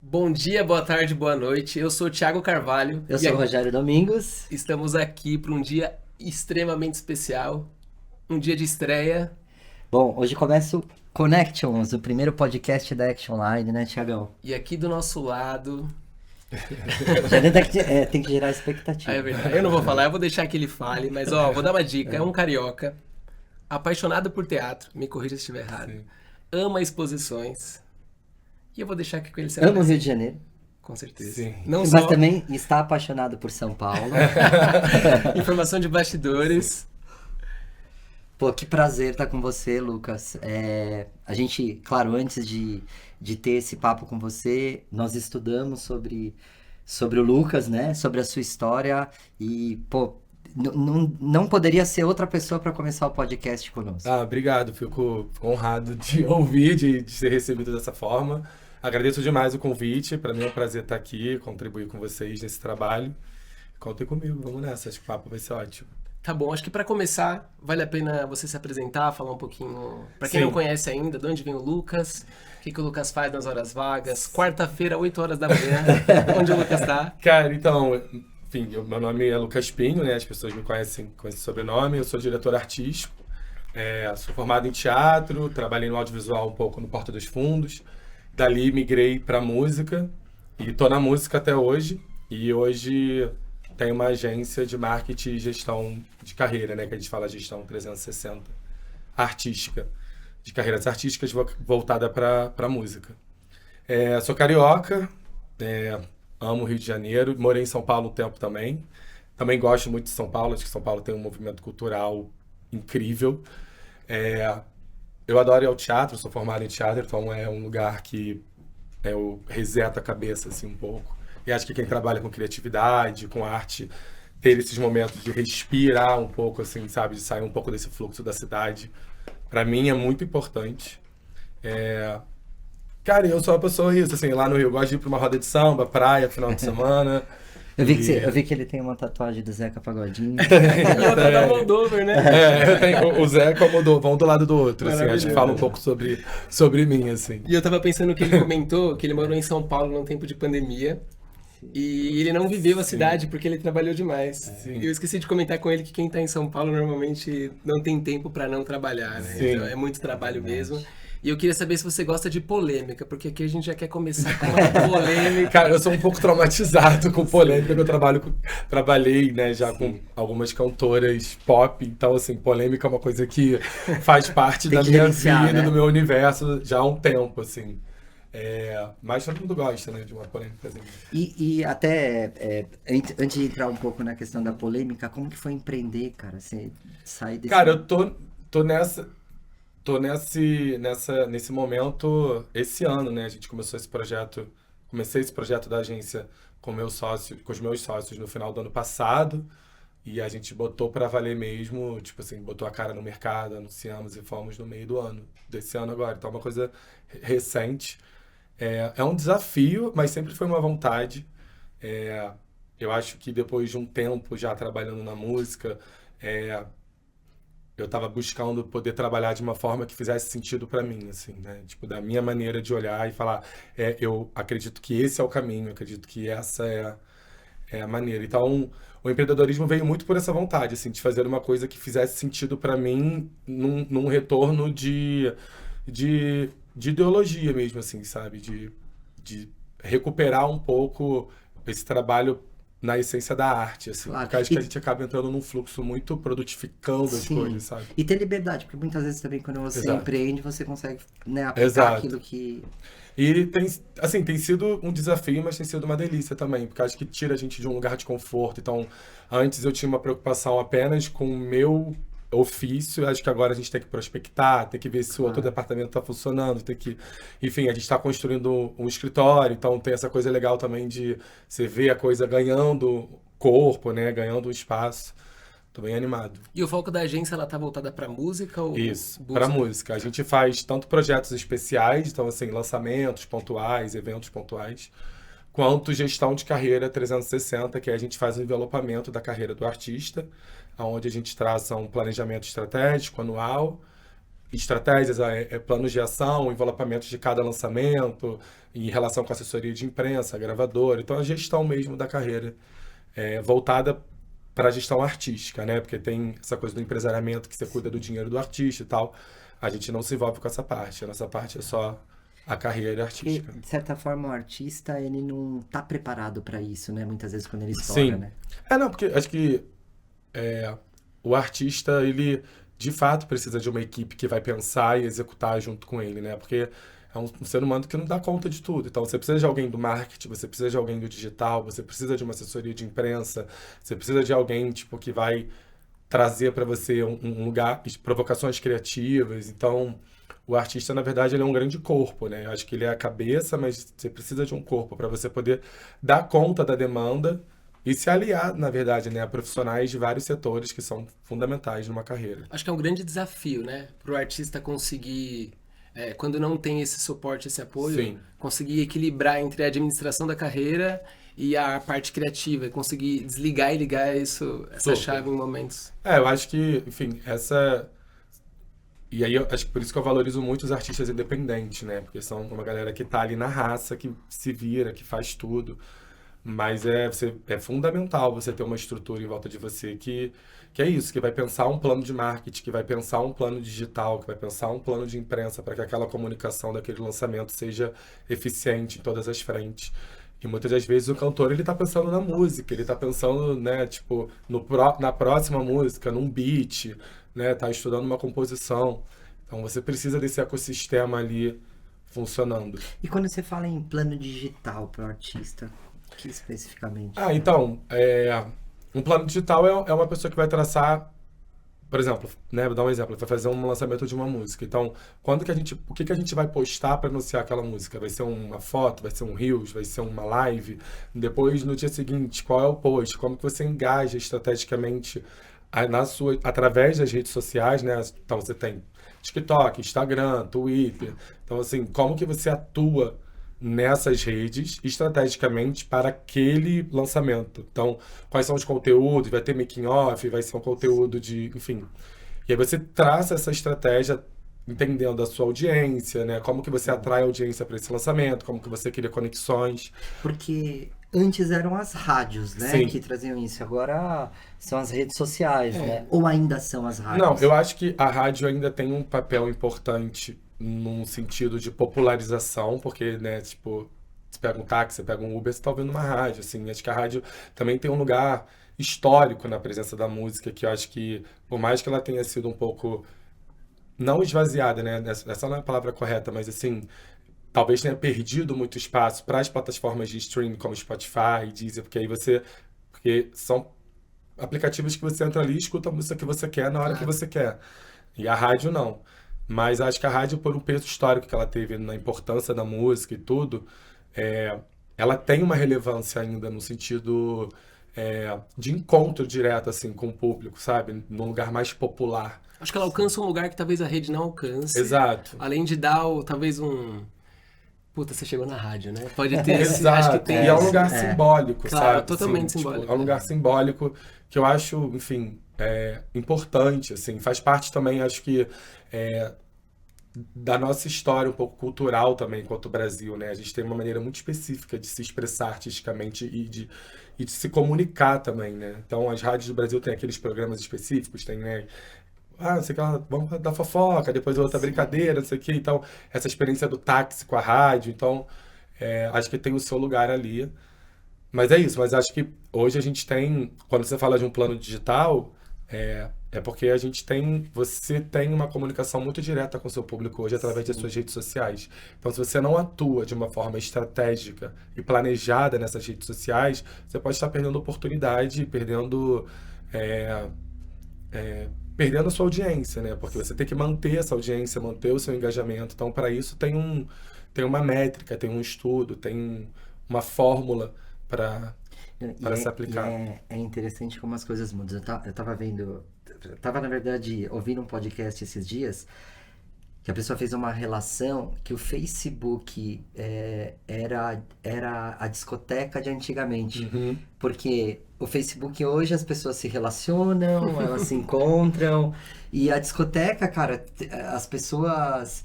Bom dia, boa tarde, boa noite. Eu sou o Thiago Carvalho. Eu sou o Rogério Domingos. Estamos aqui para um dia extremamente especial, um dia de estreia. Bom, hoje começa o Connections, o primeiro podcast da Action Line, né, Thiagão? E aqui do nosso lado... Já tem que gerar expectativa. É verdade, eu não vou falar, eu vou deixar que ele fale, mas vou dar uma dica. É um carioca, apaixonado por teatro, me corrija se estiver errado, Sim. ama exposições, e eu vou deixar aqui com ele. Amo o Rio de Janeiro, Com certeza. Sim. Não mas só também está apaixonado por São Paulo. informação de bastidores. Pô, que prazer estar com você, Lucas. A gente, claro, antes de ter esse papo com você, nós estudamos sobre o Lucas, né? Sobre a sua história e, pô, não poderia ser outra pessoa para começar o podcast conosco. Obrigado, fico honrado de ouvir, de ser recebido dessa forma. Agradeço demais o convite, para mim é um prazer estar aqui, contribuir com vocês nesse trabalho. Contem comigo, vamos nessa, acho que o papo vai ser ótimo. Tá bom, acho que para começar, vale a pena você se apresentar, falar um pouquinho, para quem Sim. não conhece ainda, de onde vem o Lucas, o que o Lucas faz nas horas vagas, quarta-feira, 8 horas da manhã, onde o Lucas tá. Cara, então, enfim, meu nome é Lucas Pinho, né? As pessoas me conhecem com esse sobrenome, eu sou diretor artístico, sou formado em teatro, trabalhei no audiovisual um pouco no Porta dos Fundos, dali migrei para música e tô na música até hoje, e hoje tenho uma agência de marketing e gestão de carreira, né? Que a gente fala gestão 360 artística, de carreiras artísticas voltada para música. Sou carioca, amo o Rio de Janeiro, morei em São Paulo um tempo também. Também gosto muito de São Paulo, acho que São Paulo tem um movimento cultural incrível. Eu adoro ir ao teatro, sou formado em teatro, então é um lugar que eu reseto a cabeça assim, um pouco. E acho que quem trabalha com criatividade, com arte, ter esses momentos de respirar um pouco, assim, sabe? De sair um pouco desse fluxo da cidade, para mim é muito importante. Cara, eu sou uma pessoa isso, assim, lá no Rio, eu gosto de ir pra uma roda de samba, praia, final de semana. Eu vi que ele tem uma tatuagem do Zeca Pagodinho. E outra da Moldover, né? Eu tenho o Zé como vão do lado do outro, assim, acho que fala um pouco sobre mim, assim. E eu tava pensando que ele comentou que ele morou em São Paulo num tempo de pandemia. E ele não viveu a cidade porque ele trabalhou demais. Sim. E eu esqueci de comentar com ele que quem tá em São Paulo normalmente não tem tempo pra não trabalhar, né? Sim. Então é muito trabalho mesmo. E eu queria saber se você gosta de polêmica, porque aqui a gente já quer começar com uma polêmica. Cara, eu sou um pouco traumatizado com polêmica, porque eu trabalhei, né, já com algumas cantoras pop, então, assim, polêmica é uma coisa que faz parte Tem da que minha gerenciar, vida, né? do meu universo, já há um tempo, assim. Mas todo mundo gosta, né, de uma polêmica. Assim. E até, antes de entrar um pouco na questão da polêmica, como que foi empreender, cara? Você sair desse... Cara, eu tô nesse momento, esse ano, né? A gente comecei esse projeto da agência com os meus sócios no final do ano passado, e a gente botou pra valer mesmo, tipo assim, botou a cara no mercado, anunciamos e fomos no meio do ano, desse ano agora. Então é uma coisa recente. É um desafio, mas sempre foi uma vontade. Eu acho que depois de um tempo já trabalhando na música, eu estava buscando poder trabalhar de uma forma que fizesse sentido para mim, assim, né? Tipo, da minha maneira de olhar e falar, eu acredito que esse é o caminho, acredito que essa é a maneira. Então, o empreendedorismo veio muito por essa vontade, assim, de fazer uma coisa que fizesse sentido para mim num retorno de ideologia mesmo, assim, sabe? De recuperar um pouco esse trabalho na essência da arte, assim. Claro. Porque acho que a gente acaba entrando num fluxo muito produtificando as Sim. coisas, sabe? E ter liberdade, porque muitas vezes também quando você Exato. empreende, você consegue, né, aplicar Exato. aquilo que... E tem sido um desafio, mas tem sido uma delícia também, porque acho que tira a gente de um lugar de conforto. Então, antes eu tinha uma preocupação apenas com o meu ofício, acho que agora a gente tem que prospectar, tem que ver se o outro departamento está funcionando, enfim, a gente está construindo um escritório, então tem essa coisa legal também de você ver a coisa ganhando corpo, né, ganhando um espaço. Tô bem animado. E o foco da agência, ela tá voltada pra música ou Isso, busca? para música. A gente faz tanto projetos especiais, então assim, lançamentos pontuais, eventos pontuais, quanto gestão de carreira 360, que aí a gente faz o envelopamento da carreira do artista, onde a gente traça um planejamento estratégico anual, estratégias, planos de ação, envelopamentos de cada lançamento, em relação com a assessoria de imprensa, gravadora. Então, a gestão mesmo da carreira, voltada para a gestão artística, né? Porque tem essa coisa do empresariamento, que você cuida do dinheiro do artista e tal. A gente não se envolve com essa parte. A nossa parte é só a carreira Porque, artística. de certa forma, o artista, ele não tá preparado pra isso, né? Muitas vezes quando ele estoura, Sim. né? Não, porque acho que o artista, ele de fato precisa de uma equipe que vai pensar e executar junto com ele, né? Porque é um ser humano que não dá conta de tudo. Então, você precisa de alguém do marketing, você precisa de alguém do digital, você precisa de uma assessoria de imprensa, você precisa de alguém, tipo, que vai trazer para você um lugar, provocações criativas. Então, o artista, na verdade, ele é um grande corpo, né? Eu acho que ele é a cabeça, mas você precisa de um corpo para você poder dar conta da demanda e se aliar, na verdade, né, a profissionais de vários setores que são fundamentais numa carreira. Acho que é um grande desafio, né? Pro artista conseguir, quando não tem esse suporte, esse apoio, Sim. conseguir equilibrar entre a administração da carreira e a parte criativa, e conseguir desligar e ligar essa Super. chave em momentos. Eu acho que, enfim, essa... E aí, eu acho que por isso que eu valorizo muito os artistas independentes, né? Porque são uma galera que tá ali na raça, que se vira, que faz tudo. Mas é fundamental você ter uma estrutura em volta de você que é isso, que vai pensar um plano de marketing, que vai pensar um plano digital, que vai pensar um plano de imprensa para que aquela comunicação daquele lançamento seja eficiente em todas as frentes. E muitas das vezes o cantor, ele tá pensando na música, ele tá pensando, né, tipo, na próxima música, num beat, né, tá estudando uma composição. Então você precisa desse ecossistema ali funcionando. E quando você fala em plano digital pro artista, que especificamente? Então, um plano digital é uma pessoa que vai traçar, por exemplo, né, vou dar um exemplo, vai fazer um lançamento de uma música. Então, o que a gente vai postar para anunciar aquela música? Vai ser uma foto, vai ser um Reels, vai ser uma live? Depois, no dia seguinte, qual é o post? Como que você engaja estrategicamente através das redes sociais, né? Então, você tem TikTok, Instagram, Twitter. Então, assim, como que você atua nessas redes estrategicamente para aquele lançamento? Então, quais são os conteúdos? Vai ter making off, vai ser um conteúdo de, enfim. E aí você traça essa estratégia entendendo a sua audiência, né? Como que você atrai a audiência para esse lançamento, como que você cria conexões. Porque antes eram as rádios, né, Sim. que traziam isso. Agora são as redes sociais, né? Ou ainda são as rádios? Não, eu acho que a rádio ainda tem um papel importante num sentido de popularização, porque, né, tipo, você pega um táxi, você pega um Uber, você tá ouvindo uma rádio, assim. Acho que a rádio também tem um lugar histórico na presença da música, que eu acho que, por mais que ela tenha sido um pouco, não esvaziada, né, essa não é a palavra correta, mas assim, talvez tenha perdido muito espaço para as plataformas de streaming como Spotify, Deezer, porque são aplicativos que você entra ali e escuta a música que você quer na hora que você quer. E a rádio não. Mas acho que a rádio, por um peso histórico que ela teve na importância da música e tudo, ela tem uma relevância ainda no sentido de encontro direto assim, com o público, sabe? Num lugar mais popular. Acho que ela alcança um lugar que talvez a rede não alcance. Exato. Além de dar talvez um... Puta, você chegou na rádio, né? Pode ter esse... Exato. Acho que tem E é um esse- lugar simbólico, Claro, sabe? totalmente Assim, simbólico. Tipo, é um lugar simbólico que eu acho, enfim, importante, assim. Faz parte também, acho que, da nossa história um pouco cultural também, enquanto Brasil, né? A gente tem uma maneira muito específica de se expressar artisticamente e de se comunicar também, né? Então, as rádios do Brasil têm aqueles programas específicos, tem, né? Não sei o que lá, vamos dar fofoca, depois outra brincadeira, não sei o que. Então, essa experiência do táxi com a rádio. Então, acho que tem o seu lugar ali. Mas é isso, mas acho que hoje a gente tem, quando você fala de um plano digital, é porque você tem uma comunicação muito direta com o seu público hoje através das suas redes sociais. Então, se você não atua de uma forma estratégica e planejada nessas redes sociais, você pode estar perdendo oportunidade, perdendo a sua audiência, né? Porque você tem que manter essa audiência, manter o seu engajamento. Então, para isso, tem uma métrica, tem um estudo, tem uma fórmula para para se aplicar. É interessante como as coisas mudam. Eu tava vendo, na verdade, ouvindo um podcast esses dias, que a pessoa fez uma relação que o Facebook era a discoteca de antigamente. Porque o Facebook hoje as pessoas se relacionam, elas se encontram, e a discoteca, cara, as pessoas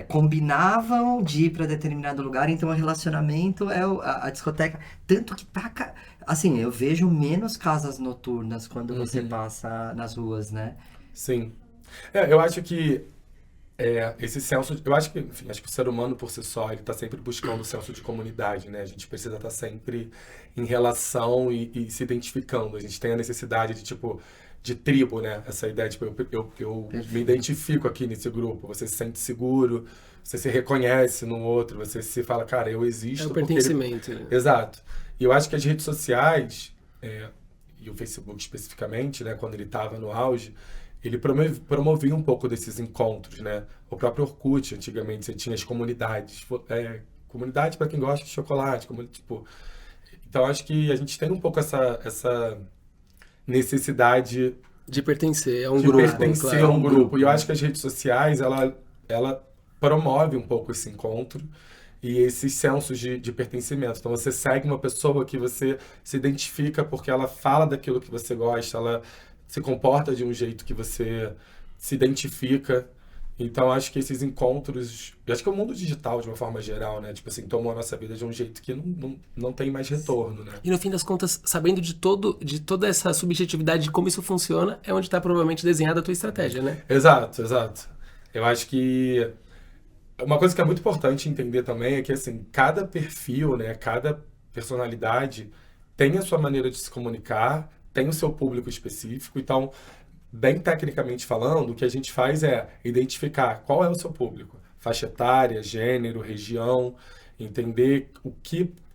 combinavam de ir para determinado lugar, então o relacionamento é a discoteca. Tanto que assim, eu vejo menos casas noturnas quando você passa nas ruas, né? Sim. Eu acho que esse senso, eu acho que, enfim, acho que o ser humano por si só, ele tá sempre buscando o senso de comunidade, né? A gente precisa estar sempre em relação e se identificando. A gente tem a necessidade de, tipo, de tribo, né? Essa ideia, tipo, eu me identifico aqui nesse grupo. Você se sente seguro, você se reconhece no outro, você se fala, cara, eu existo. É o pertencimento. Né? Exato. E eu acho que as redes sociais, e o Facebook especificamente, né, quando ele estava no auge, ele promovia um pouco desses encontros, né? O próprio Orkut, antigamente, você tinha as comunidades. Comunidade para quem gosta de chocolate. Então, acho que a gente tem um pouco essa necessidade de pertencer a um de grupo. Pertencer claro. a um grupo. E eu acho que as redes sociais, ela promove um pouco esse encontro e esses sensos de pertencimento. Então, você segue uma pessoa que você se identifica porque ela fala daquilo que você gosta, ela se comporta de um jeito que você se identifica. Então, acho que esses encontros... Eu acho que o mundo digital, de uma forma geral, né? Tipo assim, tomou a nossa vida de um jeito que não tem mais retorno, né? E no fim das contas, sabendo de toda essa subjetividade de como isso funciona, é onde está provavelmente desenhada a tua estratégia, né? Exato. Eu acho que... Uma coisa que é muito importante entender também é que, assim, cada perfil, né? Cada personalidade tem a sua maneira de se comunicar, tem o seu público específico. Então, bem tecnicamente falando, o que a gente faz é identificar qual é o seu público. Faixa etária, gênero, região, entender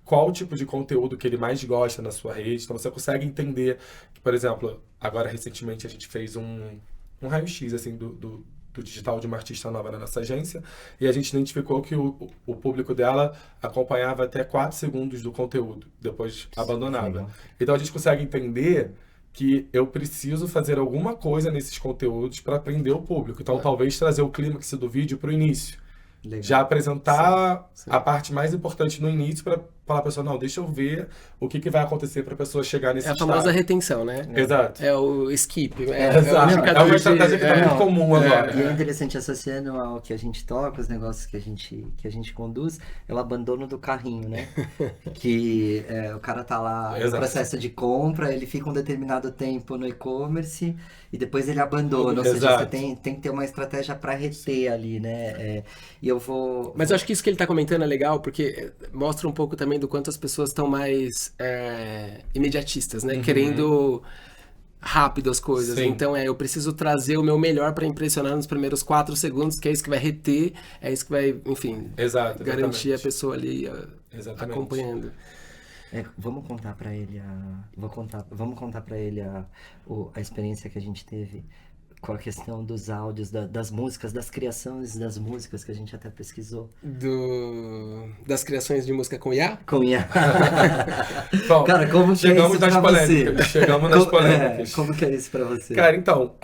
qual tipo de conteúdo que ele mais gosta na sua rede. Então, você consegue entender que, por exemplo, agora recentemente a gente fez um raio-x assim, do digital de uma artista nova na nossa agência, e a gente identificou que o público dela acompanhava até 4 segundos do conteúdo, depois abandonava. Sim. Então a gente consegue entender que eu preciso fazer alguma coisa nesses conteúdos para prender o público. Então talvez trazer o clímax do vídeo para o início. Legal. Já apresentar Sim. a parte mais importante no início para falar para a pessoa, não, deixa eu ver o que vai acontecer para a pessoa chegar nesse É a famosa estágio. retenção, né? Exato. É o skip. Exato. É uma estratégia que está muito comum agora. E é interessante, associando ao que a gente toca, os negócios que a gente conduz, é o abandono do carrinho, né? Que o cara tá lá no Exato. processo de compra, ele fica um determinado tempo no e-commerce e depois ele abandona. Ou seja, Exato. você tem que ter uma estratégia para reter ali, né? E eu vou... Mas eu acho que isso que ele tá comentando é legal, porque mostra um pouco também do quanto as pessoas estão mais imediatistas, né? Querendo rápido as coisas. Sim. Então, eu preciso trazer o meu melhor para impressionar nos primeiros 4 segundos, que é isso que vai reter, é isso que vai, enfim, Exato, garantir a exatamente. pessoa ali Exatamente. acompanhando. Vamos contar para ele vamos contar para ele a experiência que a gente teve com a questão dos áudios, das músicas, das criações das músicas que a gente até pesquisou. Das criações de música com IA? Com IA. Bom, Cara, como que é chegamos isso nas pra polêmicas. você? Chegamos nas polêmicas. Como que é isso pra você? Cara, então,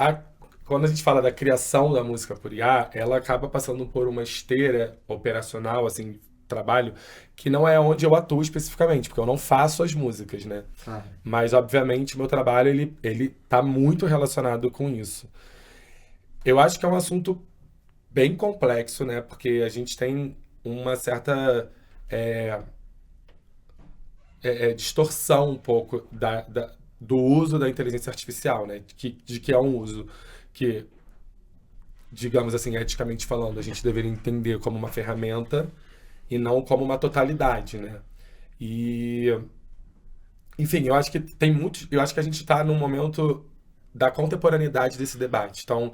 quando a gente fala da criação da música por IA, ela acaba passando por uma esteira operacional, assim, trabalho, que não é onde eu atuo especificamente, porque eu não faço as músicas, né? Ah, Mas, obviamente, o meu trabalho, ele tá muito relacionado com isso. Eu acho que é um assunto bem complexo, né? Porque a gente tem uma certa distorção um pouco do uso da inteligência artificial, né? De que é um uso que, digamos assim, eticamente falando, a gente deveria entender como uma ferramenta e não como uma totalidade, né? E, enfim, eu acho que eu acho que a gente está num momento da contemporaneidade desse debate. Então,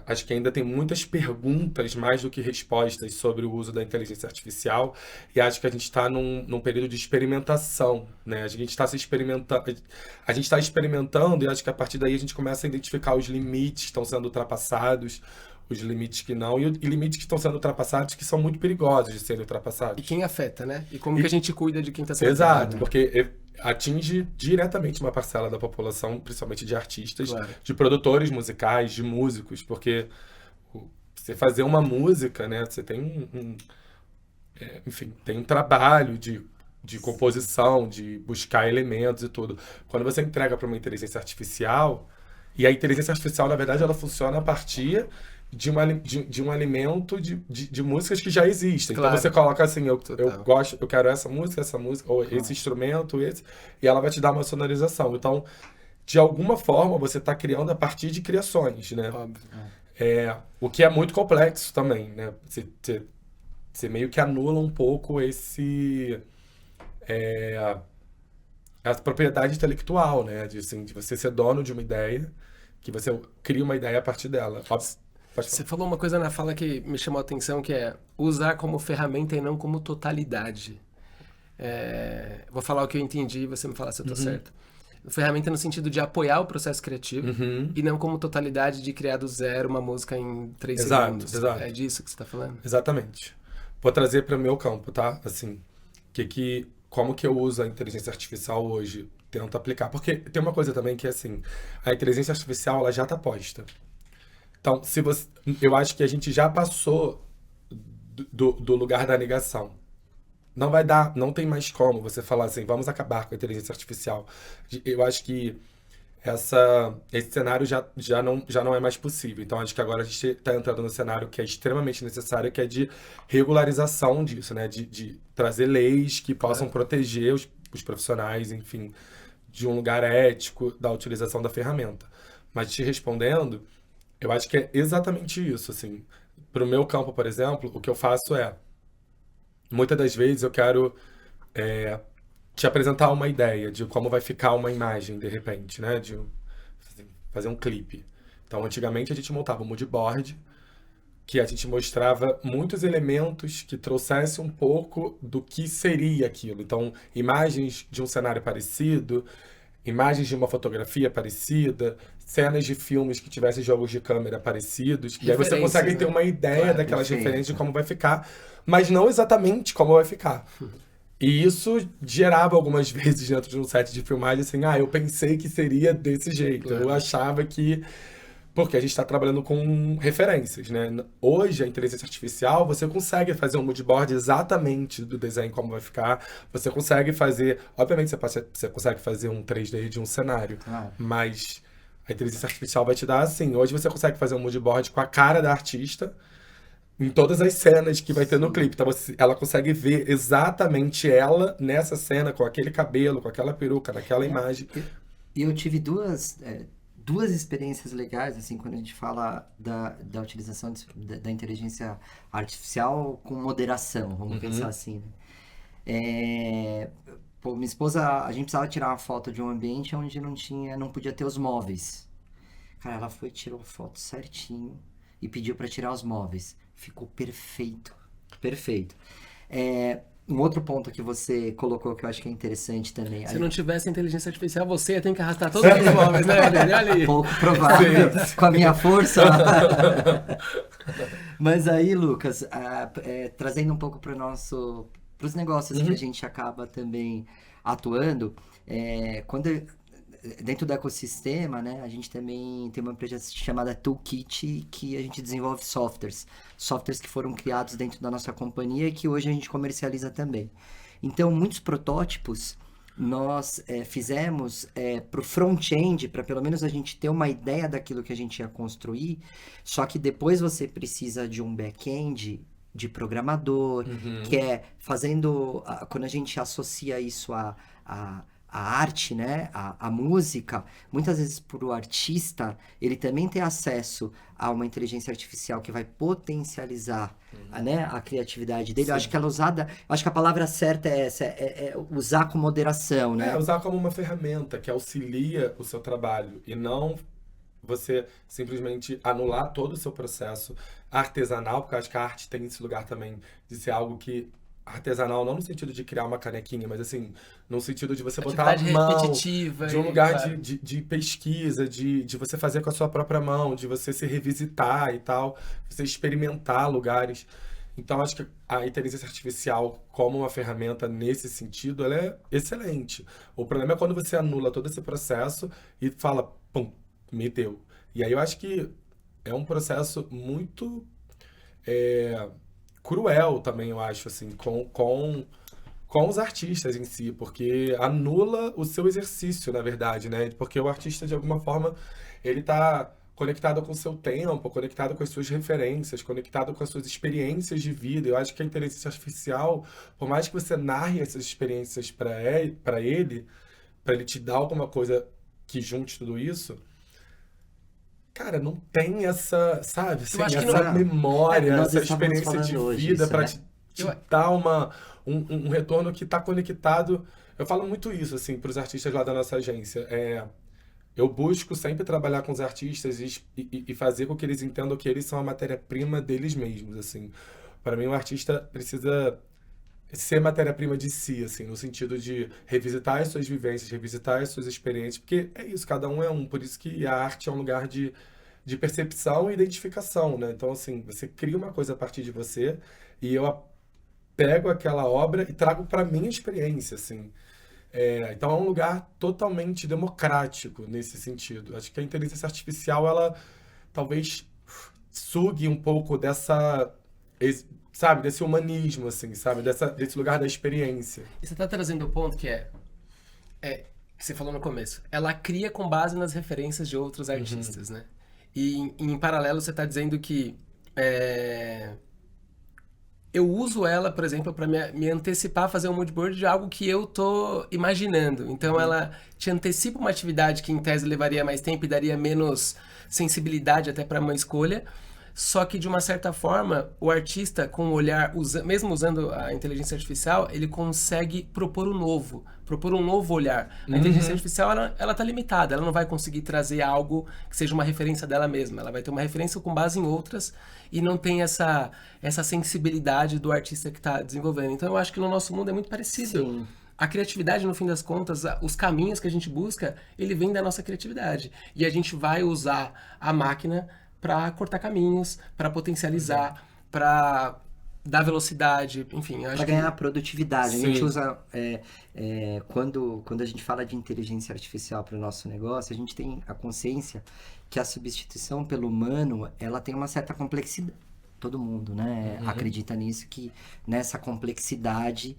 acho que ainda tem muitas perguntas mais do que respostas sobre o uso da inteligência artificial, e acho que a gente está num período de experimentação, né? A gente está experimentando, e acho que a partir daí a gente começa a identificar os limites que estão sendo ultrapassados, os limites que não, e limites que estão sendo ultrapassados que são muito perigosos de serem ultrapassados. E quem afeta, né? E como que a gente cuida de quem está sendo Exato, afetado. porque atinge diretamente uma parcela da população, principalmente de artistas, Claro. de produtores musicais, de músicos, porque você fazer uma música, né, você tem enfim, tem um trabalho de composição, de buscar elementos e tudo. Quando você entrega para uma inteligência artificial, e a inteligência artificial, na verdade, ela funciona a partir de um alimento de músicas que já existem. Claro. Então você coloca assim, eu Total. gosto, eu quero essa música, ou esse instrumento, e ela vai te dar uma sonorização. Então, de alguma forma, você está criando a partir de criações, né? Óbvio. O que é muito complexo também, né? Você meio que anula um pouco a propriedade intelectual, né? De você ser dono de uma ideia, que você cria uma ideia a partir dela. Pode Você falar. falou uma coisa na fala que me chamou a atenção, que é usar como ferramenta e não como totalidade. Vou falar o que eu entendi e você me falar se eu tô certo. Ferramenta no sentido de apoiar o processo criativo e não como totalidade de criar do zero uma música em 3 Exato, segundos. exato. É disso que você tá falando? Exatamente. Vou trazer para o meu campo, tá? Assim, como que eu uso a inteligência artificial hoje? Tento aplicar. Porque tem uma coisa também que é assim, a inteligência artificial, ela já está posta. Então, eu acho que a gente já passou do lugar da negação. Não vai dar, não tem mais como você falar assim, vamos acabar com a inteligência artificial. Eu acho que esse cenário já não é mais possível. Então, acho que agora a gente está entrando no cenário que é extremamente necessário, que é de regularização disso, né? De trazer leis que possam proteger os profissionais, enfim, de um lugar ético da utilização da ferramenta. Mas te respondendo, eu acho que é exatamente isso, assim. Para o meu campo, por exemplo, o que eu faço muitas das vezes eu quero te apresentar uma ideia de como vai ficar uma imagem, de repente, né? De fazer um clipe. Então, antigamente a gente montava um mood board, que a gente mostrava muitos elementos que trouxessem um pouco do que seria aquilo. Então, imagens de um cenário parecido, imagens de uma fotografia parecida, cenas de filmes que tivessem jogos de câmera parecidos. E aí você Referências, consegue né? ter uma ideia Claro, daquelas perfeito. referências de como vai ficar, mas não exatamente como vai ficar. E isso gerava algumas vezes dentro de um set de filmagem assim, eu pensei que seria desse jeito. Claro. Eu achava que... Porque a gente está trabalhando com referências, né? Hoje, a inteligência artificial, você consegue fazer um mood board exatamente do desenho como vai ficar. Você consegue fazer... Obviamente, você consegue fazer um 3D de um cenário. Claro. Mas a inteligência artificial vai te dar assim. Hoje você consegue fazer um mood board com a cara da artista em todas as cenas que vai ter no clipe. Então, ela consegue ver exatamente ela nessa cena, com aquele cabelo, com aquela peruca, naquela imagem. E eu tive duas experiências legais, assim, quando a gente fala da utilização da inteligência artificial com moderação, vamos pensar assim, né? Minha esposa, a gente precisava tirar uma foto de um ambiente onde não podia ter os móveis. Cara, ela foi, tirou a foto certinho e pediu para tirar os móveis. Ficou perfeito. Perfeito. Um outro ponto que você colocou que eu acho que é interessante também. Se não tivesse inteligência artificial, você ia ter que arrastar todos os móveis, né? Olha ali. Pouco provável, com a minha força. Mas aí, Lucas, trazendo um pouco para os negócios que a gente acaba também atuando, dentro do ecossistema, né, a gente também tem uma empresa chamada Toolkit, que a gente desenvolve softwares que foram criados dentro da nossa companhia e que hoje a gente comercializa também. Então, muitos protótipos nós fizemos para o front-end, para pelo menos a gente ter uma ideia daquilo que a gente ia construir, só que depois você precisa de um back-end de programador, que é fazendo, quando a gente associa isso a arte, né, a música, muitas vezes para o artista, ele também tem acesso a uma inteligência artificial que vai potencializar né, a criatividade dele. Eu acho que ela acho que a palavra certa é essa, é usar com moderação, né? Usar como uma ferramenta que auxilia o seu trabalho e não você simplesmente anular todo o seu processo artesanal, porque eu acho que a arte tem esse lugar também de ser algo que artesanal, não no sentido de criar uma canequinha, mas assim, no sentido de você botar a mão, repetitiva de um lugar de pesquisa, de você fazer com a sua própria mão, de você se revisitar e tal, você experimentar lugares. Então, acho que a inteligência artificial, como uma ferramenta nesse sentido, ela é excelente. O problema é quando você anula todo esse processo e fala, pum, meteu. E aí eu acho que é um processo muito cruel também, eu acho, assim, com os artistas em si, porque anula o seu exercício, na verdade, né? Porque o artista, de alguma forma, ele tá conectado com o seu tempo, conectado com as suas referências, conectado com as suas experiências de vida. Eu acho que a inteligência artificial, por mais que você narre essas experiências para ele te dar alguma coisa que junte tudo isso, cara, não tem essa, sabe, Eu acho que essa não. memória, Nós essa estávamos experiência de falando hoje vida isso, para né? te dar um retorno que está conectado. Eu falo muito isso, assim, para os artistas lá da nossa agência. Eu busco sempre trabalhar com os artistas e fazer com que eles entendam que eles são a matéria-prima deles mesmos, assim. Para mim, o artista precisa ser matéria-prima de si, assim, no sentido de revisitar as suas vivências, revisitar as suas experiências, porque é isso, cada um é um. Por isso que a arte é um lugar de percepção e identificação, né? Então, assim, você cria uma coisa a partir de você e eu pego aquela obra e trago para minha experiência, assim. Então, é um lugar totalmente democrático nesse sentido. Acho que a inteligência artificial, ela talvez sugue um pouco sabe, desse humanismo, assim, sabe, desse lugar da experiência. E você tá trazendo o ponto que que você falou no começo. Ela cria com base nas referências de outros artistas, né? E em paralelo você tá dizendo que eu uso ela, por exemplo, para me antecipar a fazer um mood board de algo que eu tô imaginando. Então ela te antecipa uma atividade que em tese levaria mais tempo e daria menos sensibilidade até para uma escolha. Só que de uma certa forma, o artista com o olhar, mesmo usando a inteligência artificial, ele consegue propor um novo olhar. A inteligência artificial, ela tá limitada, ela não vai conseguir trazer algo que seja uma referência dela mesma. Ela vai ter uma referência com base em outras e não tem essa sensibilidade do artista que está desenvolvendo. Então eu acho que no nosso mundo é muito parecido. Sim. A criatividade, no fim das contas, os caminhos que a gente busca, ele vem da nossa criatividade. E a gente vai usar a máquina para cortar caminhos, para potencializar, para dar velocidade, enfim. Para ganhar produtividade. A gente Sim. usa. Quando a gente fala de inteligência artificial para o nosso negócio, a gente tem a consciência que a substituição pelo humano, ela tem uma certa complexidade. Todo mundo, né, acredita nisso, que nessa complexidade,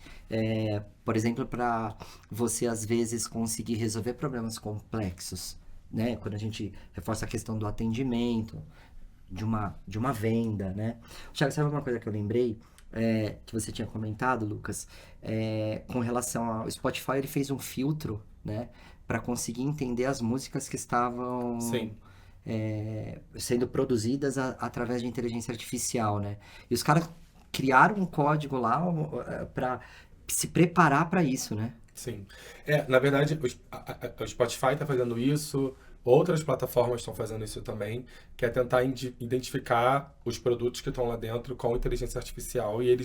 por exemplo, para você às vezes conseguir resolver problemas complexos, né, quando a gente reforça a questão do atendimento, de uma venda, né. Thiago, sabe uma coisa que eu lembrei, que você tinha comentado, Lucas, com relação ao Spotify, ele fez um filtro, né, para conseguir entender as músicas que estavam... Sim. sendo produzidas através de inteligência artificial, né? E os caras criaram um código lá para se preparar para isso, né? Sim. Na verdade, o Spotify está fazendo isso, outras plataformas estão fazendo isso também, que é tentar identificar os produtos que estão lá dentro com inteligência artificial. E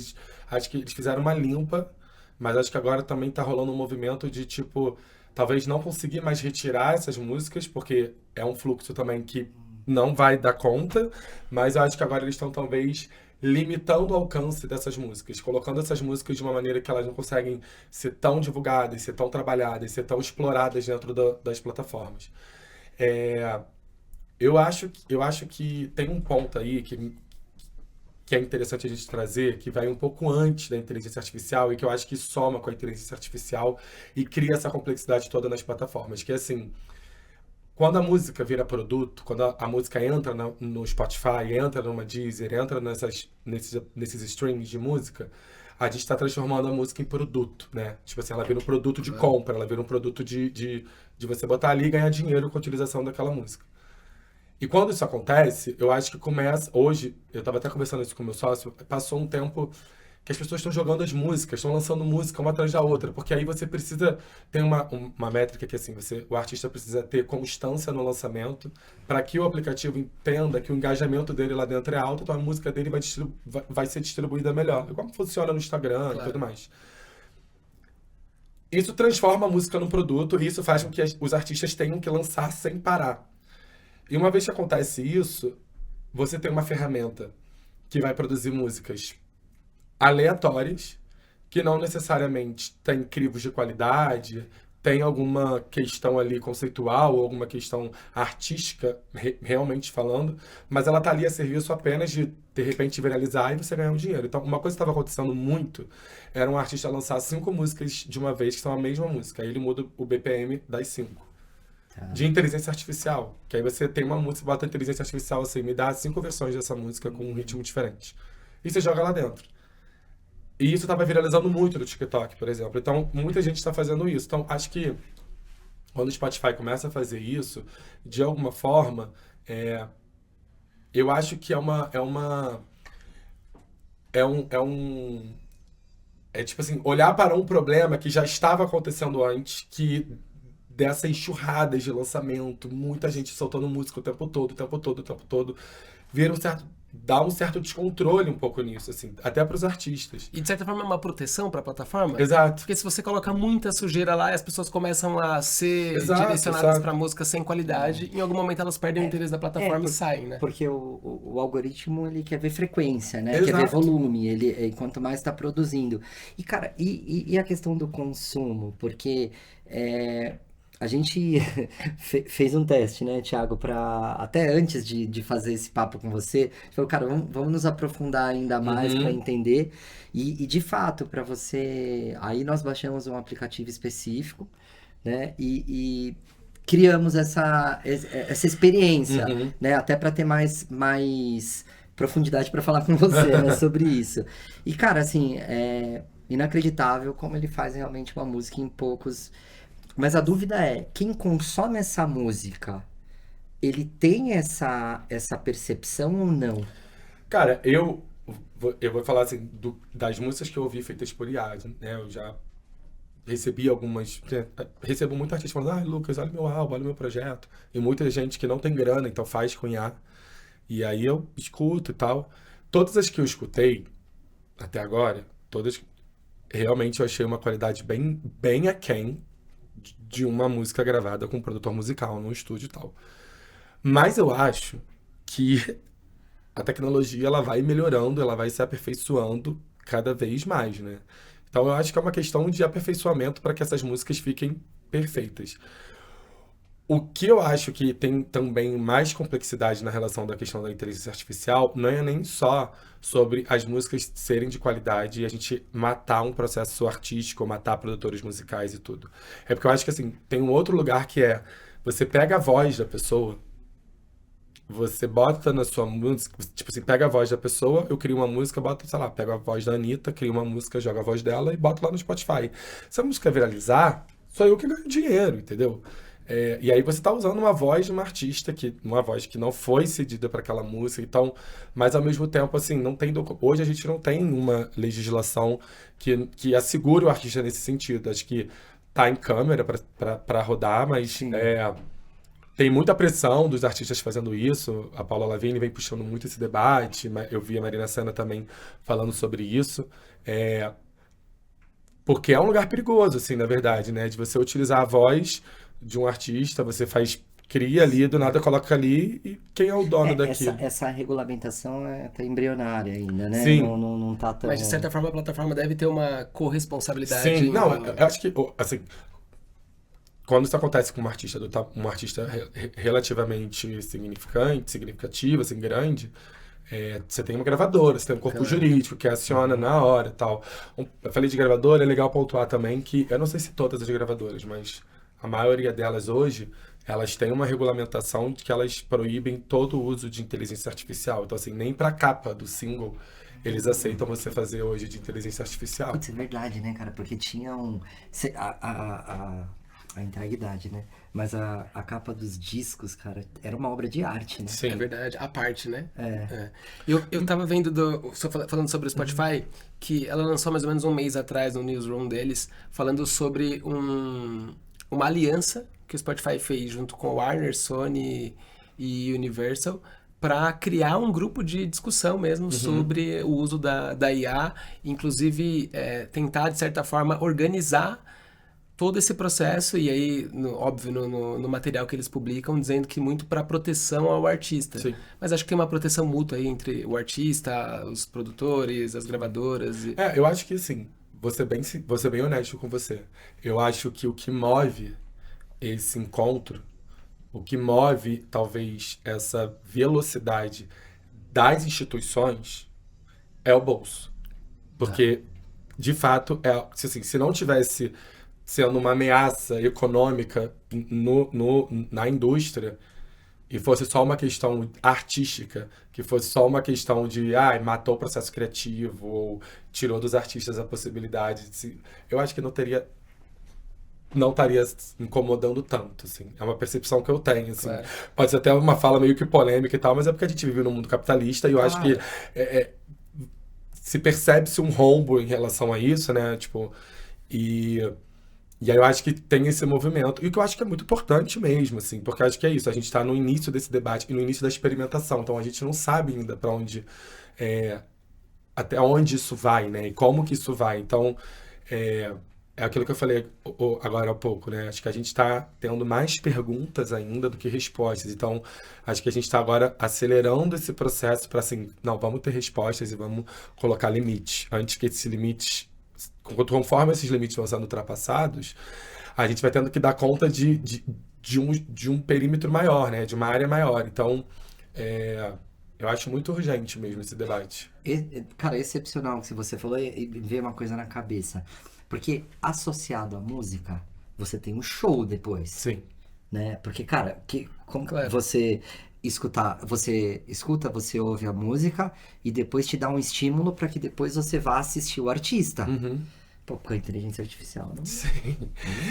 acho que eles fizeram uma limpa, mas acho que agora também está rolando um movimento de, tipo, talvez não conseguir mais retirar essas músicas, porque é um fluxo também que não vai dar conta, mas eu acho que agora eles estão talvez limitando o alcance dessas músicas, colocando essas músicas de uma maneira que elas não conseguem ser tão divulgadas, ser tão trabalhadas, ser tão exploradas dentro das plataformas. Eu acho que tem um ponto aí que é interessante a gente trazer, que vai um pouco antes da inteligência artificial e que eu acho que soma com a inteligência artificial e cria essa complexidade toda nas plataformas, que é assim, quando a música vira produto, quando a música entra no Spotify, entra numa Deezer, entra nesses streams de música, a gente está transformando a música em produto, né? Tipo assim, ela vira um produto de compra, ela vira um produto de você botar ali e ganhar dinheiro com a utilização daquela música. E quando isso acontece, eu acho que começa... Hoje, eu estava até conversando isso com o meu sócio, passou um tempo que as pessoas estão jogando as músicas, estão lançando música uma atrás da outra, porque aí você precisa... Tem uma métrica que, assim, o artista precisa ter constância no lançamento para que o aplicativo entenda que o engajamento dele lá dentro é alto, então a música dele vai ser distribuída melhor. Como funciona no Instagram e tudo mais. Isso transforma a música num produto e isso faz com que os artistas tenham que lançar sem parar. E uma vez que acontece isso, você tem uma ferramenta que vai produzir músicas aleatórias, que não necessariamente têm crivos de qualidade, tem alguma questão ali conceitual ou alguma questão artística, realmente falando, mas ela tá ali a serviço apenas de repente, viralizar e você ganhar um dinheiro. Então, uma coisa que estava acontecendo muito era um artista lançar 5 músicas de uma vez, que são a mesma música. Aí ele muda o BPM das 5. Tá. De inteligência artificial. Que aí você tem uma música, bota a inteligência artificial assim, me dá 5 versões dessa música com um ritmo diferente. E você joga lá dentro. E isso estava viralizando muito no TikTok, por exemplo. Então, muita gente está fazendo isso. Então, acho que quando o Spotify começa a fazer isso, de alguma forma, eu acho que é tipo assim, olhar para um problema que já estava acontecendo antes, que dessa enxurrada de lançamento, muita gente soltando música o tempo todo, dá um certo descontrole um pouco nisso, assim, até para os artistas. E de certa forma é uma proteção para a plataforma? Exato. Porque se você coloca muita sujeira lá e as pessoas começam a ser direcionadas para música sem qualidade, em algum momento elas perdem o interesse da plataforma e saem, né? Porque o algoritmo, ele quer ver frequência, né? Exato. Quer ver volume, quanto mais está produzindo. E, cara, e a questão do consumo? Porque a gente fez um teste, né, Thiago, até antes de fazer esse papo com você, falou, cara, vamos nos aprofundar ainda mais para entender. E de fato, para você... Aí nós baixamos um aplicativo específico, né, e criamos essa experiência, né, até para ter mais profundidade para falar com você, né, sobre isso. E, cara, assim, é inacreditável como ele faz realmente uma música em poucos... Mas a dúvida é, quem consome essa música, ele tem essa percepção ou não? Cara, eu vou falar assim, das músicas que eu ouvi feitas por IA, né? Eu já recebi algumas... Recebo muita artista falando, Lucas, olha meu álbum, olha meu projeto. E muita gente que não tem grana, então faz com IA. E aí eu escuto e tal. Todas as que eu escutei, até agora, todas realmente eu achei uma qualidade bem aquém de uma música gravada com um produtor musical num estúdio e tal. Mas eu acho que a tecnologia ela vai melhorando, ela vai se aperfeiçoando cada vez mais, né? Então eu acho que é uma questão de aperfeiçoamento para que essas músicas fiquem perfeitas. O que eu acho que tem também mais complexidade na relação da questão da inteligência artificial não é nem só sobre as músicas serem de qualidade e a gente matar um processo artístico, ou matar produtores musicais e tudo. É porque eu acho que, assim, tem um outro lugar que é, você pega a voz da pessoa, você bota na sua música, tipo assim, pega a voz da pessoa, eu crio uma música, boto, sei lá, pego a voz da Anitta, crio uma música, jogo a voz dela e boto lá no Spotify. Se a música viralizar, sou eu que ganho dinheiro, entendeu? E aí você está usando uma voz de uma artista, uma voz que não foi cedida para aquela música, então, mas ao mesmo tempo, assim, não tem hoje a gente não tem uma legislação que assegure o artista nesse sentido. Acho que tá em câmera para rodar, mas tem muita pressão dos artistas fazendo isso. A Paula Lavigne vem puxando muito esse debate, eu vi a Marina Sena também falando sobre isso. Porque é um lugar perigoso, assim, na verdade, né? De você utilizar a voz de um artista, você cria ali, do nada coloca ali, e quem é o dono daquilo? Essa regulamentação tá embrionária ainda, né? Sim. Não tá tão... Mas, de certa forma, a plataforma deve ter uma corresponsabilidade. Sim, não, eu acho que, assim, quando isso acontece com um artista relativamente significativo, assim, grande, você tem uma gravadora, você tem um corpo jurídico que aciona na hora e tal. Eu falei de gravadora, é legal pontuar também que, eu não sei se todas as gravadoras, mas a maioria delas hoje, elas têm uma regulamentação de que elas proíbem todo o uso de inteligência artificial. Então, assim, nem pra capa do single eles aceitam você fazer hoje de inteligência artificial. Putz, é verdade, né, cara? Porque tinha a integridade, né? Mas a capa dos discos, cara, era uma obra de arte, né? Sim. É verdade, a parte, né? Eu tava vendo, falando sobre o Spotify, que ela lançou mais ou menos um mês atrás no newsroom deles, falando sobre uma aliança que o Spotify fez junto com Warner, Sony e Universal para criar um grupo de discussão mesmo sobre o uso da IA, inclusive tentar, de certa forma, organizar todo esse processo, e aí, óbvio, no material que eles publicam, dizendo que muito para proteção ao artista. Sim. Mas acho que tem uma proteção mútua aí entre o artista, os produtores, as gravadoras. Eu acho que, assim, vou ser bem honesto com você. Eu acho que o que move esse encontro, o que move, talvez, essa velocidade das instituições é o bolso. Porque, de fato, se não tivesse sendo uma ameaça econômica na indústria e fosse só uma questão artística, que fosse só uma questão de matou o processo criativo ou tirou dos artistas a possibilidade eu acho que não estaria incomodando tanto, assim. É uma percepção que eu tenho, assim. Claro. Pode ser até uma fala meio que polêmica e tal, mas é porque a gente vive num mundo capitalista e eu acho que se percebe-se um rombo em relação a isso, né? Tipo, e aí eu acho que tem esse movimento, e o que eu acho que é muito importante mesmo, assim, porque eu acho que é isso, a gente está no início desse debate e no início da experimentação, então a gente não sabe ainda para onde, até onde isso vai, né? E como que isso vai. Então, é aquilo que eu falei agora há pouco, né? Acho que a gente está tendo mais perguntas ainda do que respostas. Então, acho que a gente está agora acelerando esse processo para, assim, não, vamos ter respostas e vamos colocar limites. Antes que esses limites, conforme esses limites vão sendo ultrapassados, a gente vai tendo que dar conta de um perímetro maior, né? De uma área maior. Então, eu acho muito urgente mesmo esse debate. Cara, excepcional que você falou e veio uma coisa na cabeça. Porque associado à música, você tem um show depois. Sim. Né? Porque, cara, como Claro. você escuta, você ouve a música e depois te dá um estímulo para que depois você vá assistir o artista. Uhum. Pô, com a inteligência artificial, não Sim.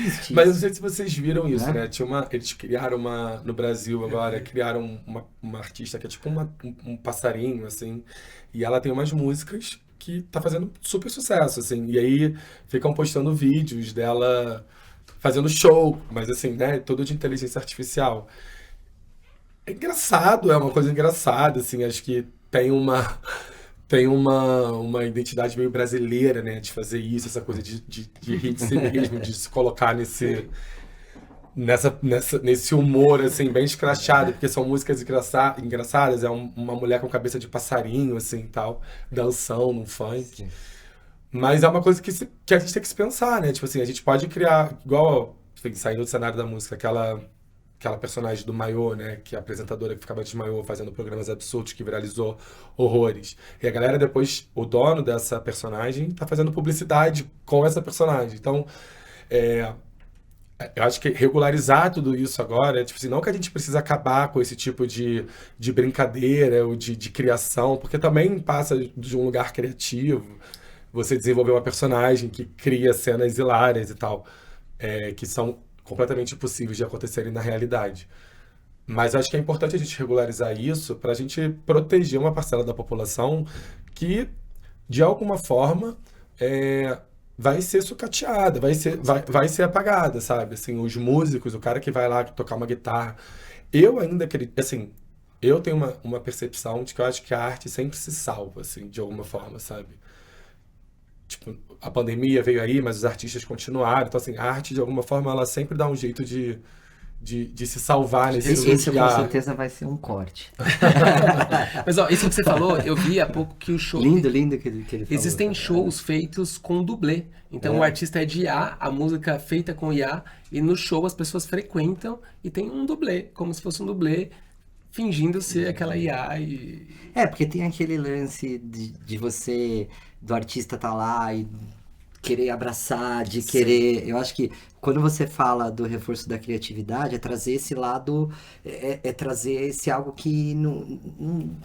existe Mas não isso. sei se vocês viram isso, Né? né? Eles criaram no Brasil agora, criaram uma artista que é tipo um passarinho, assim, e ela tem umas músicas que tá fazendo super sucesso, assim, e aí ficam postando vídeos dela fazendo show, mas assim, né, tudo de inteligência artificial. É engraçado, é uma coisa engraçada, assim, acho que tem uma identidade meio brasileira, né, de fazer isso, essa coisa de rir de si mesmo, de se colocar nesse humor, assim, bem escrachado, porque são músicas engraçadas, uma mulher com cabeça de passarinho, assim, tal, dançando num funk. Sim. Mas é uma coisa que a gente tem que se pensar, né, tipo assim, a gente pode criar, igual, enfim, saindo do cenário da música, aquela personagem do maiô, né, que é a apresentadora que ficava de maiô fazendo programas absurdos que viralizou horrores. E a galera depois, o dono dessa personagem tá fazendo publicidade com essa personagem. Então, eu acho que regularizar tudo isso agora, tipo assim, não que a gente precisa acabar com esse tipo de brincadeira ou de criação, porque também passa de um lugar criativo, você desenvolver uma personagem que cria cenas hilárias e tal, que são completamente impossíveis de acontecerem na realidade. Mas acho que é importante a gente regularizar isso para a gente proteger uma parcela da população que, de alguma forma, vai ser sucateada, vai ser apagada, sabe? Assim, os músicos, o cara que vai lá tocar uma guitarra. Eu ainda acredito, assim, eu tenho uma percepção de que eu acho que a arte sempre se salva, assim, de alguma forma, sabe? Tipo, a pandemia veio aí, mas os artistas continuaram. Então, assim, a arte, de alguma forma, ela sempre dá um jeito de se salvar nesse Esse com lugar. certeza vai ser um corte. Mas, ó, isso que você falou, eu vi há pouco que o show... Lindo que ele falou. Existem shows feitos com dublê. Então o artista é de IA, a música feita com IA, e no show as pessoas frequentam e tem um dublê, como se fosse um dublê, fingindo ser aquela IA e... Porque tem aquele lance de você, do artista tá lá e querer abraçar, de querer... Eu acho que quando você fala do reforço da criatividade, é trazer esse lado, é trazer esse algo que não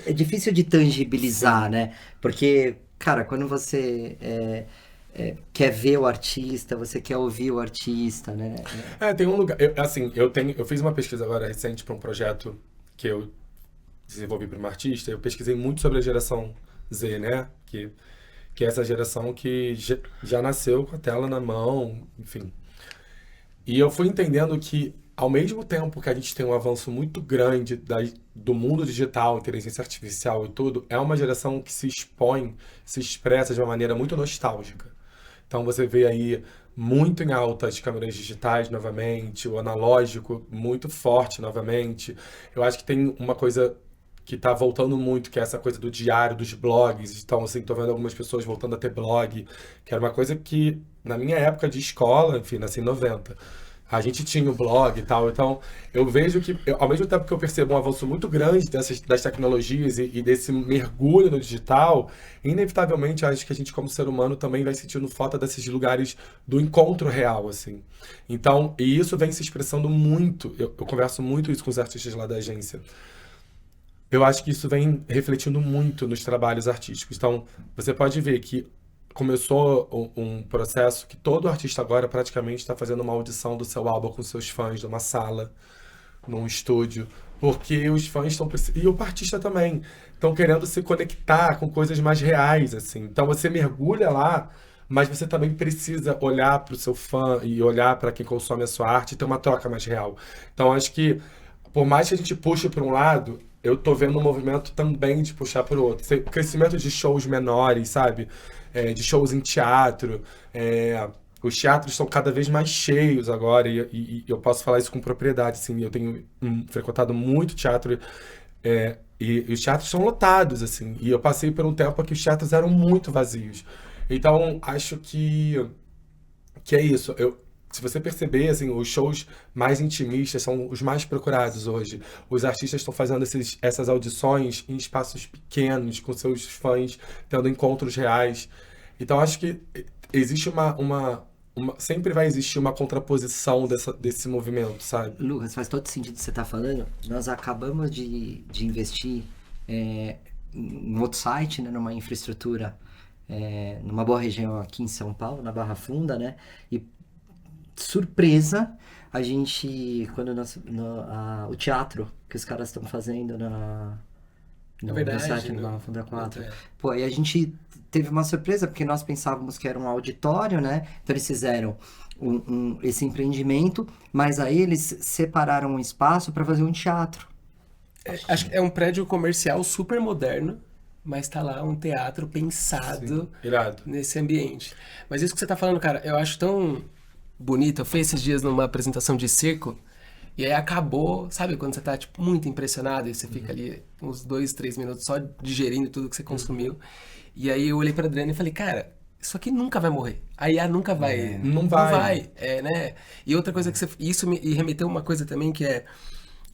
é difícil de tangibilizar, né? Porque, cara, quando você quer ver o artista, você quer ouvir o artista, né? Tem um lugar... Eu fiz uma pesquisa agora recente para um projeto que eu desenvolvi para uma artista. Eu pesquisei muito sobre a geração Z, né? Que é essa geração que já nasceu com a tela na mão, enfim. E eu fui entendendo que, ao mesmo tempo que a gente tem um avanço muito grande do mundo digital, inteligência artificial e tudo, é uma geração que se expõe, se expressa de uma maneira muito nostálgica. Então você vê aí muito em alta as câmeras digitais novamente, o analógico muito forte novamente. Eu acho que tem uma coisa que tá voltando muito, que é essa coisa do diário, dos blogs. Então, assim, tô vendo algumas pessoas voltando a ter blog, que era uma coisa que, na minha época de escola, enfim, nasci em 90, a gente tinha o blog e tal. Então, eu vejo que, ao mesmo tempo que eu percebo um avanço muito grande das tecnologias e desse mergulho no digital, inevitavelmente, acho que a gente, como ser humano, também vai sentindo falta desses lugares do encontro real, assim. Então, e isso vem se expressando muito. Eu converso muito isso com os artistas lá da agência. Eu acho que isso vem refletindo muito nos trabalhos artísticos. Então, você pode ver que começou um processo que todo artista agora praticamente está fazendo uma audição do seu álbum com seus fãs, numa sala, num estúdio, porque os fãs estão... E o artista também. Estão querendo se conectar com coisas mais reais, assim. Então, você mergulha lá, mas você também precisa olhar para o seu fã e olhar para quem consome a sua arte e ter uma troca mais real. Então, acho que, por mais que a gente puxe para um lado, eu tô vendo um movimento também de puxar para o outro. O crescimento de shows menores, sabe? De shows em teatro. Os teatros estão cada vez mais cheios agora, e eu posso falar isso com propriedade, assim. Eu tenho frequentado muito teatro, e os teatros são lotados, assim. E eu passei por um tempo que os teatros eram muito vazios. Então, acho que é isso. Se você perceber, assim, os shows mais intimistas são os mais procurados hoje. Os artistas estão fazendo essas audições em espaços pequenos, com seus fãs, tendo encontros reais. Então, acho que existe sempre vai existir uma contraposição desse movimento, sabe? Lucas, faz todo sentido o que você está falando. Nós acabamos de investir em outro site, né, numa infraestrutura, numa boa região aqui em São Paulo, na Barra Funda, né? E surpresa, a gente, quando o teatro que os caras estão fazendo no site, na Barra Funda 4, pô, aí a gente teve uma surpresa, porque nós pensávamos que era um auditório, né? Então eles fizeram esse empreendimento, mas aí eles separaram um espaço para fazer um teatro. Acho que é um prédio comercial super moderno, mas tá lá um teatro pensado nesse ambiente. Mas isso que você tá falando, cara, eu acho tão bonito. Eu fiz esses dias numa apresentação de circo, e aí acabou, sabe, quando você tá, tipo, muito impressionado, e você fica ali uns 2, 3 minutos só digerindo tudo que você consumiu. E aí eu olhei pra Adriana e falei, cara, isso aqui nunca vai morrer. A IA nunca vai... Não vai. Né? E outra coisa que isso me remeteu a uma coisa também que é...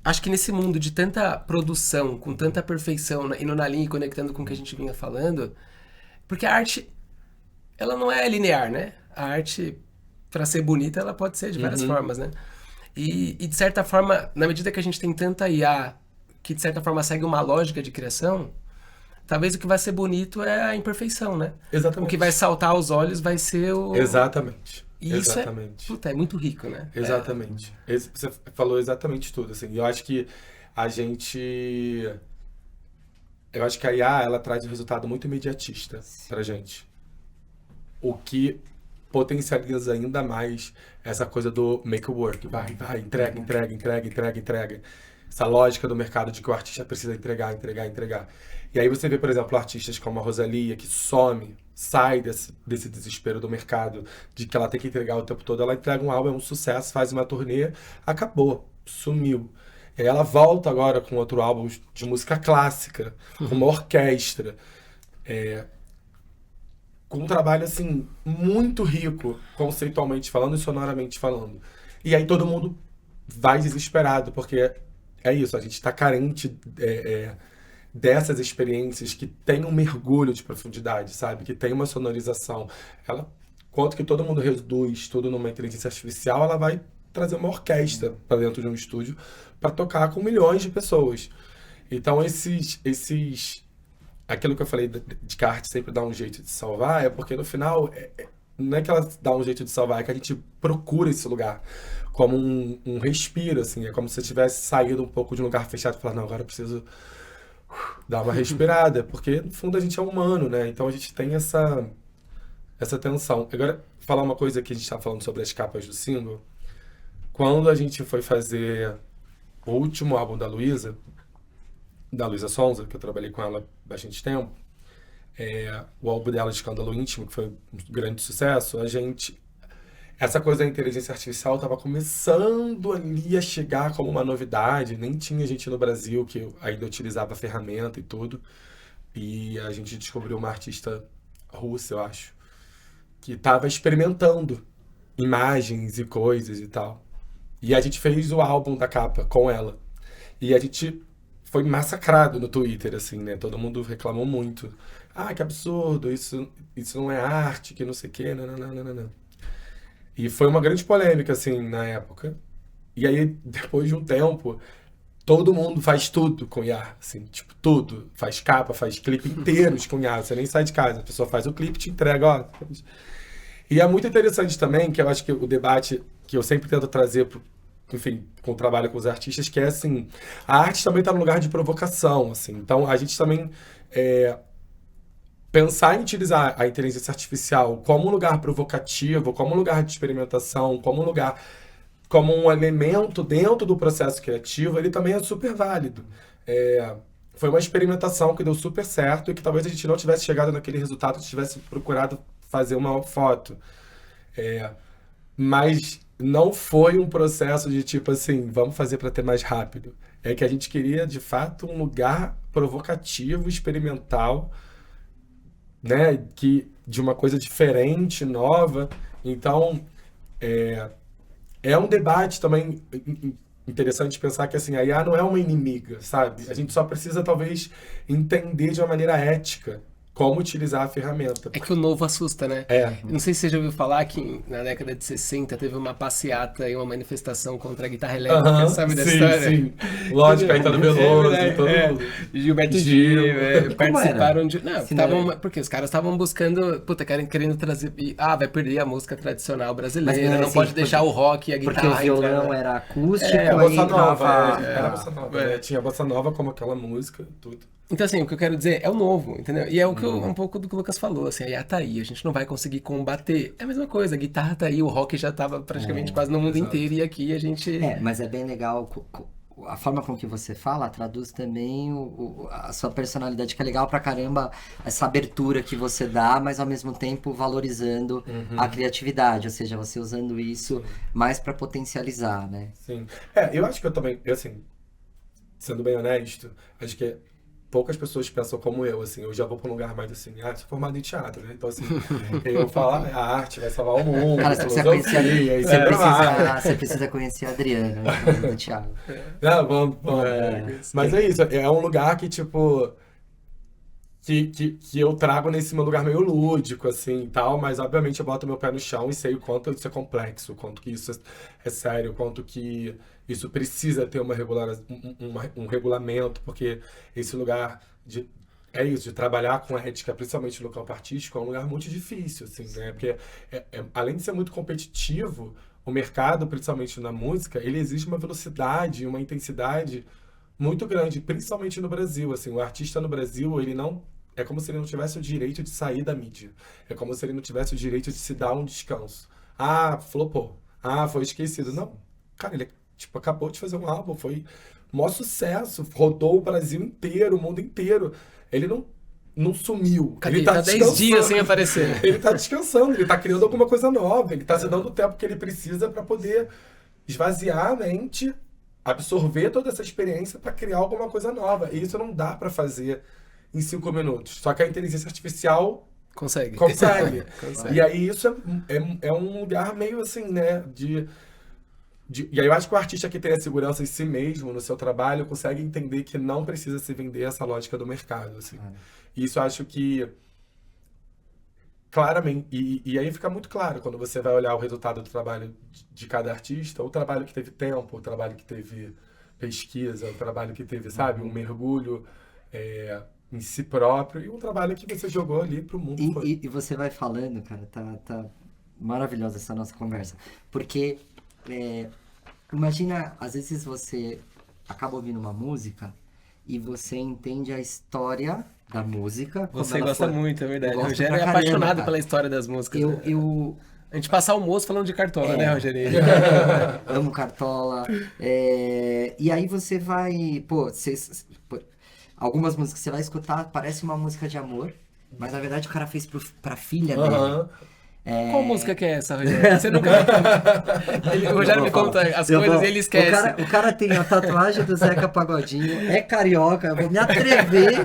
Acho que nesse mundo de tanta produção, com tanta perfeição, indo na linha e conectando com o que a gente vinha falando, porque a arte, ela não é linear, né? A arte, para ser bonita, ela pode ser de várias formas, né? E, de certa forma, na medida que a gente tem tanta IA, que de certa forma segue uma lógica de criação, talvez o que vai ser bonito é a imperfeição, né? Exatamente. O que vai saltar aos olhos vai ser o... Exatamente. E isso é muito rico, né? Exatamente. Você falou exatamente tudo, assim. Eu acho que eu acho que a IA, ela traz um resultado muito imediatista pra gente. O que potencializa ainda mais essa coisa do make it work. Vai, entrega. Essa lógica do mercado de que o artista precisa entregar. E aí você vê, por exemplo, artistas como a Rosalía, que sai desse desespero do mercado, de que ela tem que entregar o tempo todo. Ela entrega um álbum, é um sucesso, faz uma turnê, acabou, sumiu. E aí ela volta agora com outro álbum de música clássica, com uma orquestra, com um trabalho, assim, muito rico, conceitualmente falando e sonoramente falando. E aí todo mundo vai desesperado, porque é isso, a gente está carente dessas experiências que tem um mergulho de profundidade, sabe? Que tem uma sonorização. Quanto que todo mundo reduz tudo numa inteligência artificial, ela vai trazer uma orquestra para dentro de um estúdio para tocar com milhões de pessoas. Então, aquilo que eu falei de que a arte sempre dá um jeito de salvar, é porque no final, não é que ela dá um jeito de salvar, é que a gente procura esse lugar como um respiro, assim. É como se você tivesse saído um pouco de um lugar fechado e falar, não, agora eu preciso dar uma respirada, porque no fundo a gente é humano, né? Então a gente tem essa tensão. Agora, falar uma coisa que a gente estava falando sobre as capas do single. Quando a gente foi fazer o último álbum da Luísa Sonza, que eu trabalhei com ela há bastante tempo, o álbum dela, Escândalo Íntimo, que foi um grande sucesso, essa coisa da inteligência artificial estava começando ali a chegar como uma novidade, nem tinha gente no Brasil que ainda utilizava a ferramenta e tudo, e a gente descobriu uma artista russa, eu acho, que estava experimentando imagens e coisas e tal. E a gente fez o álbum da capa com ela. E a gente foi massacrado no Twitter, assim, né? Todo mundo reclamou muito. Ah, que absurdo, isso não é arte, que não sei o quê, não. E foi uma grande polêmica, assim, na época. E aí, depois de um tempo, todo mundo faz tudo com IA, assim, tipo, tudo. Faz capa, faz clipe inteiros com IA. Você nem sai de casa, a pessoa faz o clipe e te entrega, ó. E é muito interessante também, que eu acho que o debate que eu sempre tento trazer, enfim, com o trabalho com os artistas, que é assim, a arte também está no lugar de provocação, assim. Então, a gente também pensar em utilizar a inteligência artificial como um lugar provocativo, como um lugar de experimentação, como um elemento dentro do processo criativo, ele também é super válido. Foi uma experimentação que deu super certo e que talvez a gente não tivesse chegado naquele resultado se tivesse procurado fazer uma foto. Mas não foi um processo de tipo assim, vamos fazer para ter mais rápido. É que a gente queria, de fato, um lugar provocativo, experimental, né, de uma coisa diferente, nova. Então, é um debate também interessante pensar que assim, a IA não é uma inimiga, sabe? A gente só precisa, talvez, entender de uma maneira ética como utilizar a ferramenta. É que o novo assusta, né? Não sei se você já ouviu falar que na década de 60 teve uma passeata e uma manifestação contra a guitarra elétrica, sabe da história? Sim. Lógico, Caetano Veloso, todo mundo. Gilberto Gil, participaram de... Não, porque os caras estavam buscando, querendo trazer... vai perder a música tradicional brasileira, Mas, não assim, pode deixar o rock e a guitarra... Porque o violão era acústico, A aí bossa nova, entrava... era a bossa nova, né? Tinha a bossa nova como aquela música, tudo. Então, assim, o que eu quero dizer é o novo, entendeu? E é o que um pouco do que o Lucas falou, assim, a IA tá aí, a gente não vai conseguir combater. É a mesma coisa, a guitarra tá aí, o rock já tava praticamente quase no mundo inteiro, e aqui a gente... mas é bem legal, a forma com que você fala traduz também a sua personalidade, que é legal pra caramba, essa abertura que você dá, mas ao mesmo tempo valorizando a criatividade, ou seja, você usando isso mais pra potencializar, né? Sim. Eu acho que eu também, assim, sendo bem honesto, acho que poucas pessoas pensam como eu, assim, eu já vou para um lugar mais assim, sou formado em teatro, né? Então, assim, eu falo, a arte vai salvar o mundo. Cara, você precisa conhecer a Adriana, do Thiago. Vamos. Mas é isso, é um lugar que, tipo, que eu trago nesse meu lugar meio lúdico, assim, e tal, mas obviamente eu boto meu pé no chão e sei o quanto isso é complexo, o quanto que isso é sério, o quanto que isso precisa ter um regulamento, porque esse lugar de trabalhar com ética, principalmente no campo artístico, é um lugar muito difícil, assim, né? Porque além de ser muito competitivo, o mercado, principalmente na música, ele exige uma velocidade, uma intensidade muito grande, principalmente no Brasil, assim, o artista no Brasil, ele não... É como se ele não tivesse o direito de sair da mídia. É como se ele não tivesse o direito de se dar um descanso. Flopou. Foi esquecido. Não, cara, ele acabou de fazer um álbum, foi um maior sucesso, rodou o Brasil inteiro, o mundo inteiro. Ele não sumiu. Ele tá 10 dias sem aparecer. Ele tá descansando, ele tá criando alguma coisa nova, ele tá se dando o tempo que ele precisa para poder esvaziar a mente, absorver toda essa experiência para criar alguma coisa nova. E isso não dá para fazer em 5 minutos. Só que a inteligência artificial consegue. E aí isso é um lugar meio assim, né, e aí eu acho que o artista que tem a segurança em si mesmo, no seu trabalho, consegue entender que não precisa se vender essa lógica do mercado, assim. E isso eu acho que, claramente, e aí fica muito claro quando você vai olhar o resultado do trabalho de cada artista, o trabalho que teve tempo, o trabalho que teve pesquisa, o trabalho que teve, sabe, um mergulho em si próprio, e um trabalho que você jogou ali pro mundo. E você vai falando, cara, tá maravilhosa essa nossa conversa, porque... imagina, às vezes você acaba ouvindo uma música e você entende a história da música. Você gosta muito, é verdade. O Rogério é apaixonado pela história das músicas. A gente passa almoço falando de Cartola, né, Rogério? Amo Cartola. E aí você vai... algumas músicas você vai escutar, parece uma música de amor. Mas na verdade o cara fez pra filha dele. Aham. Qual música que é essa, Rogério? Você nunca me contou. O Rogério me conta as coisas e ele esquece. O cara tem a tatuagem do Zeca Pagodinho, é carioca, eu vou me atrever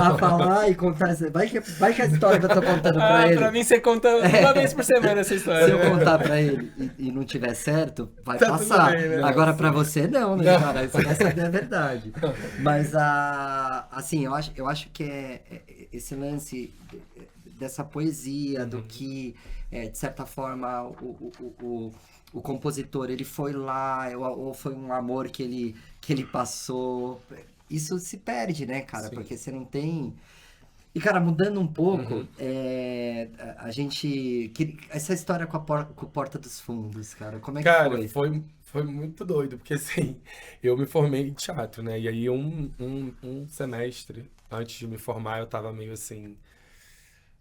a falar e contar essa. Vai que a história que eu tô contando pra ele. Pra mim você conta uma vez por semana essa história. Se eu contar pra ele e não tiver certo, vai Tá passar. tudo bem, né? Agora pra você não, né, cara? Você vai saber a verdade. Mas assim, eu acho que esse lance dessa poesia, do que, de certa forma, o compositor, ele foi lá, ou foi um amor que ele passou. Isso se perde, né, cara? Sim. Porque você não tem... E, cara, mudando um pouco, a gente... Essa história com o Porta dos Fundos, cara, como é que Cara, foi? foi muito doido, porque assim, eu me formei em teatro, né? E aí um semestre antes de me formar, eu tava meio assim,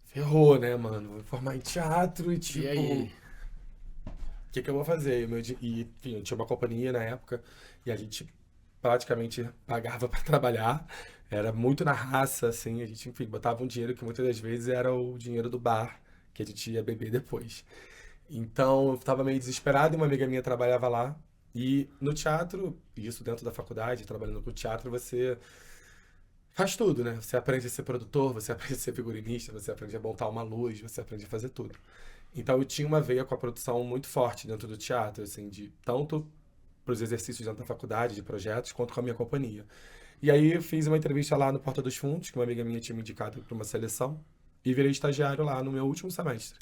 ferrou, né, mano? Vou me formar em teatro e tipo, E aí? o que eu vou fazer? E, enfim, eu tinha uma companhia na época e a gente praticamente pagava pra trabalhar. Era muito na raça, assim, a gente, enfim, botava um dinheiro que muitas das vezes era o dinheiro do bar, que a gente ia beber depois. Então, eu tava meio desesperado e uma amiga minha trabalhava lá. E no teatro, isso dentro da faculdade, trabalhando com teatro, você faz tudo, né? Você aprende a ser produtor, você aprende a ser figurinista, você aprende a montar uma luz, você aprende a fazer tudo. Então, eu tinha uma veia com a produção muito forte dentro do teatro, assim, de tanto para os exercícios dentro da faculdade, de projetos, quanto com a minha companhia. E aí, eu fiz uma entrevista lá no Porta dos Fundos, que uma amiga minha tinha me indicado para uma seleção, e virei estagiário lá no meu último semestre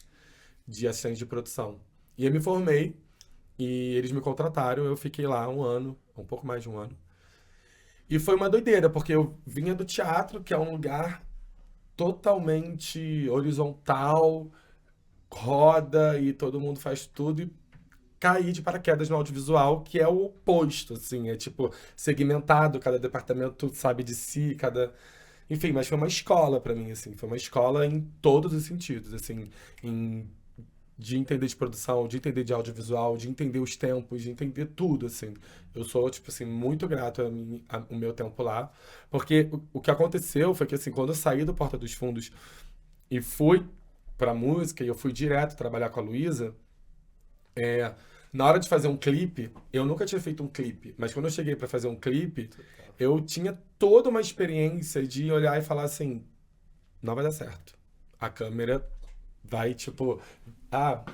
de assistente de produção. E eu me formei e eles me contrataram, eu fiquei lá um ano, um pouco mais de um ano. E foi uma doideira, porque eu vinha do teatro, que é um lugar totalmente horizontal, roda e todo mundo faz tudo, e caí de paraquedas no audiovisual, que é o oposto, assim, é tipo segmentado, cada departamento sabe de si, Enfim, mas foi uma escola pra mim, assim, foi uma escola em todos os sentidos, assim, de entender de produção, de entender de audiovisual, de entender os tempos, de entender tudo, assim. Eu sou, tipo assim, muito grato ao meu tempo lá, porque o que aconteceu foi que, assim, quando eu saí do Porta dos Fundos e fui pra música, e eu fui direto trabalhar com a Luísa, na hora de fazer um clipe, eu nunca tinha feito um clipe, mas quando eu cheguei pra fazer um clipe, eu tinha toda uma experiência de olhar e falar assim, não vai dar certo. A câmera vai, tipo,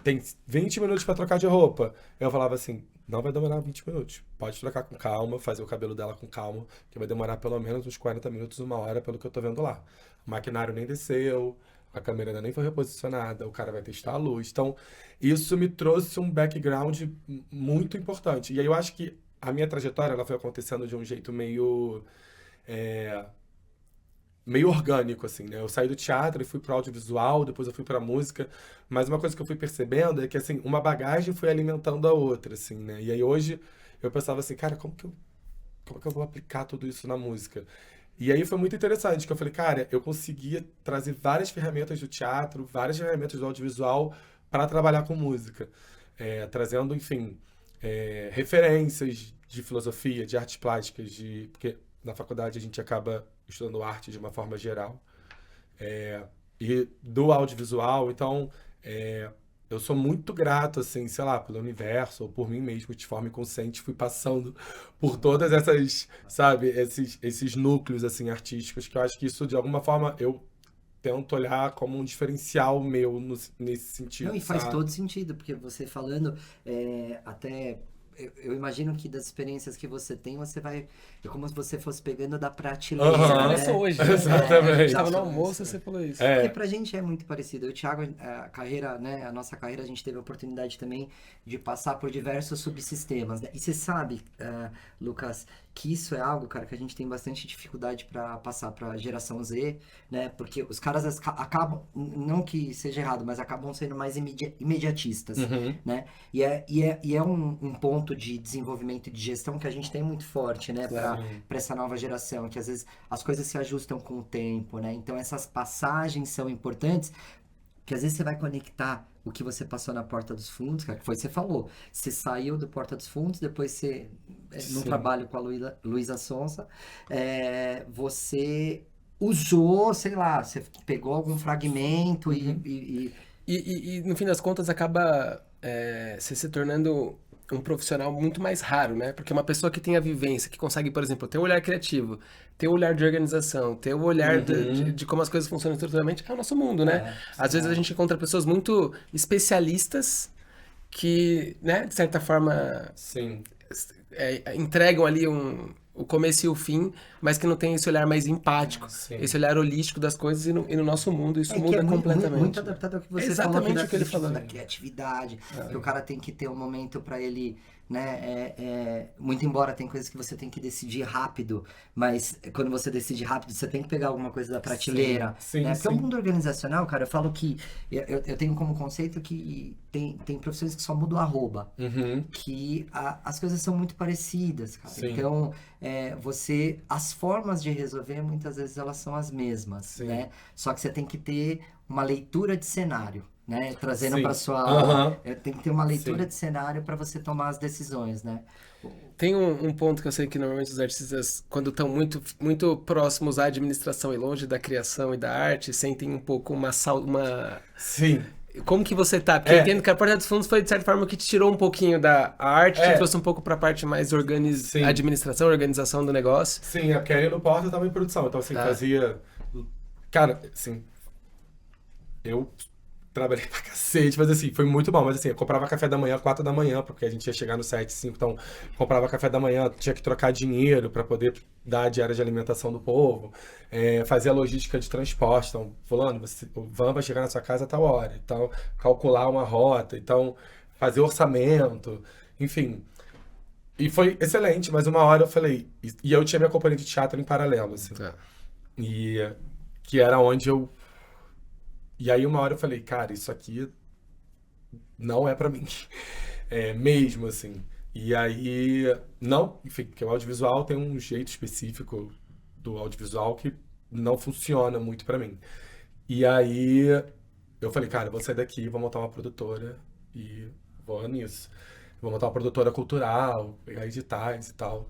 tem 20 minutos pra trocar de roupa. Eu falava assim, não vai demorar 20 minutos. Pode trocar com calma, fazer o cabelo dela com calma, que vai demorar pelo menos uns 40 minutos, uma hora, pelo que eu tô vendo lá. O maquinário nem desceu, a câmera ainda nem foi reposicionada, o cara vai testar a luz. Então, isso me trouxe um background muito importante. E aí eu acho que a minha trajetória, ela foi acontecendo de um jeito meio orgânico, assim, né? Eu saí do teatro e fui pro audiovisual, depois eu fui pra música, mas uma coisa que eu fui percebendo é que, assim, uma bagagem foi alimentando a outra, assim, né? E aí hoje eu pensava assim, cara, como que eu vou aplicar tudo isso na música? E aí foi muito interessante, que eu falei, cara, eu conseguia trazer várias ferramentas do teatro, várias ferramentas do audiovisual para trabalhar com música. Trazendo, enfim, referências de filosofia, de artes plásticas, porque na faculdade a gente acaba estudando arte de uma forma geral, e do audiovisual. Então, eu sou muito grato, assim, sei lá, pelo universo ou por mim mesmo, de forma inconsciente, fui passando por todas essas, sabe, esses núcleos, assim, artísticos, que eu acho que isso, de alguma forma, eu tento olhar como um diferencial meu nesse sentido, Não, e faz sabe? todo sentido, porque você falando, até... Eu imagino que das experiências que você tem, você vai... É como se você fosse pegando da prateleira, Aham. né? Começou hoje. Né? Exatamente. A gente tava no almoço, você falou isso. Porque pra gente é muito parecido. Eu e o Thiago, a carreira, né, a nossa carreira, a gente teve a oportunidade também de passar por diversos subsistemas, né? E você sabe, Lucas, que isso é algo, cara, que a gente tem bastante dificuldade pra passar pra geração Z, né? Porque os caras acabam, não que seja errado, mas acabam sendo mais imediatistas, Uhum. né? E é um ponto de desenvolvimento e de gestão que a gente tem muito forte, né? Claro. Para essa nova geração, que às vezes as coisas se ajustam com o tempo, né? Então essas passagens são importantes, que às vezes você vai conectar o que você passou na Porta dos Fundos, cara, que foi o que você falou. Você saiu do Porta dos Fundos, depois você, num Sim. trabalho com a Luísa Sonza, você usou, sei lá, você pegou algum fragmento e E no fim das contas acaba você se tornando um profissional muito mais raro, né? Porque uma pessoa que tem a vivência, que consegue, por exemplo, ter o olhar criativo, ter o olhar de organização, ter o olhar de como as coisas funcionam estruturalmente, é o nosso mundo, né? Às vezes a gente encontra pessoas muito especialistas que, né, de certa forma, Sim. entregam ali o começo e o fim, mas que não tem esse olhar mais empático, Sim. esse olhar holístico das coisas e no nosso mundo isso que muda é completamente. muito adaptado ao que você Exatamente falou o que ele falou. da criatividade, que o cara tem que ter um momento para ele, né, muito embora tem coisas que você tem que decidir rápido, mas quando você decide rápido, você tem que pegar alguma coisa da prateleira, Sim, né? sim. Porque o mundo organizacional, cara, eu falo que eu tenho como conceito que tem profissões que só mudam o arroba, que as coisas são muito parecidas, cara. Sim. Então, as formas de resolver, muitas vezes elas são as mesmas, Sim. né? Só que você tem que ter uma leitura de cenário, né? Trazendo Sim. para sua... Aham. Tem que ter uma leitura Sim. de cenário para você tomar as decisões, né? Tem um ponto que eu sei que normalmente os artistas, quando estão muito, muito próximos à administração e longe da criação e da arte, sentem um pouco uma... Sim. Como que você tá? Porque eu entendo que a Porta dos Fundos foi, de certa forma, o que te tirou um pouquinho da arte, te trouxe um pouco pra parte mais Sim. administração, organização do negócio. Sim, porque ali no Porta eu tava em produção, então assim, fazia... Cara, assim, eu trabalhei pra cacete, mas assim, foi muito bom. Mas assim, eu comprava café da manhã, 4 da manhã, porque a gente ia chegar no 7, 5, então comprava café da manhã, tinha que trocar dinheiro pra poder dar a diária de alimentação do povo, fazia logística de transporte, então, fulano, o van vai chegar na sua casa a tal hora, então, calcular uma rota, então, fazer orçamento, enfim. E foi excelente, mas uma hora eu falei, e eu tinha minha companhia de teatro em paralelo, assim, e que era onde eu... E aí uma hora eu falei, cara, isso aqui não é pra mim. Mesmo, assim. E aí, não, enfim, porque o audiovisual tem um jeito específico do audiovisual que não funciona muito pra mim. E aí eu falei, cara, eu vou sair daqui, vou montar uma produtora e vou nisso. Vou montar uma produtora cultural, pegar editais e tal.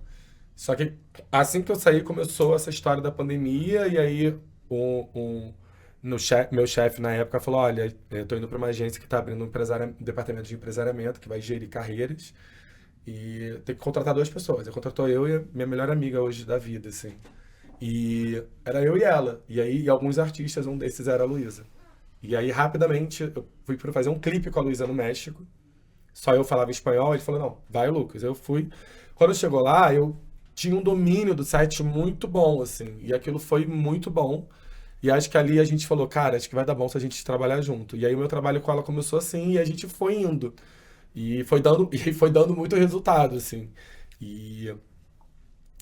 Só que assim que eu saí, começou essa história da pandemia e aí meu chefe na época falou, olha, eu tô indo para uma agência que tá abrindo um departamento de empresariamento que vai gerir carreiras e tem que contratar 2 pessoas. Ele contratou eu e a minha melhor amiga hoje da vida, assim. E era eu e ela. E aí, alguns artistas, um desses era a Luísa. E aí, rapidamente, eu fui para fazer um clipe com a Luísa no México. Só eu falava espanhol, ele falou, não, vai, Lucas. Eu fui. Quando chegou lá, eu tinha um domínio do site muito bom, assim. E aquilo foi muito bom. E acho que ali a gente falou, cara, acho que vai dar bom se a gente trabalhar junto. E aí o meu trabalho com ela começou assim e a gente foi indo. E foi dando muito resultado, assim. E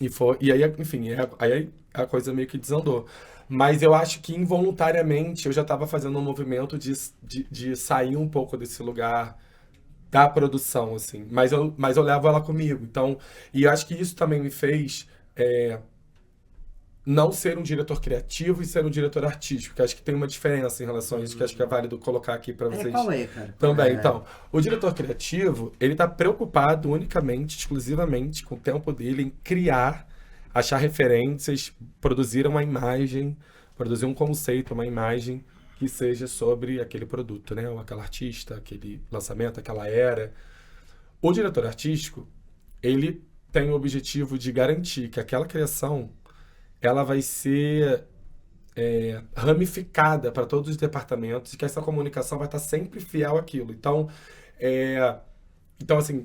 aí, enfim, aí a coisa meio que desandou. Mas eu acho que involuntariamente eu já estava fazendo um movimento de sair um pouco desse lugar da produção, assim. Mas eu levo ela comigo. Então, e eu acho que isso também me fez não ser um diretor criativo e ser um diretor artístico, que acho que tem uma diferença em relação a isso, que acho que é válido colocar aqui para vocês. Qual é, cara? Também, então. O diretor criativo, ele tá preocupado unicamente, exclusivamente, com o tempo dele em criar, achar referências, produzir uma imagem, produzir um conceito, uma imagem que seja sobre aquele produto, né? Ou aquele artista, aquele lançamento, aquela era. O diretor artístico, ele tem o objetivo de garantir que aquela criação ela vai ser ramificada para todos os departamentos e que essa comunicação vai estar sempre fiel àquilo. Então, assim,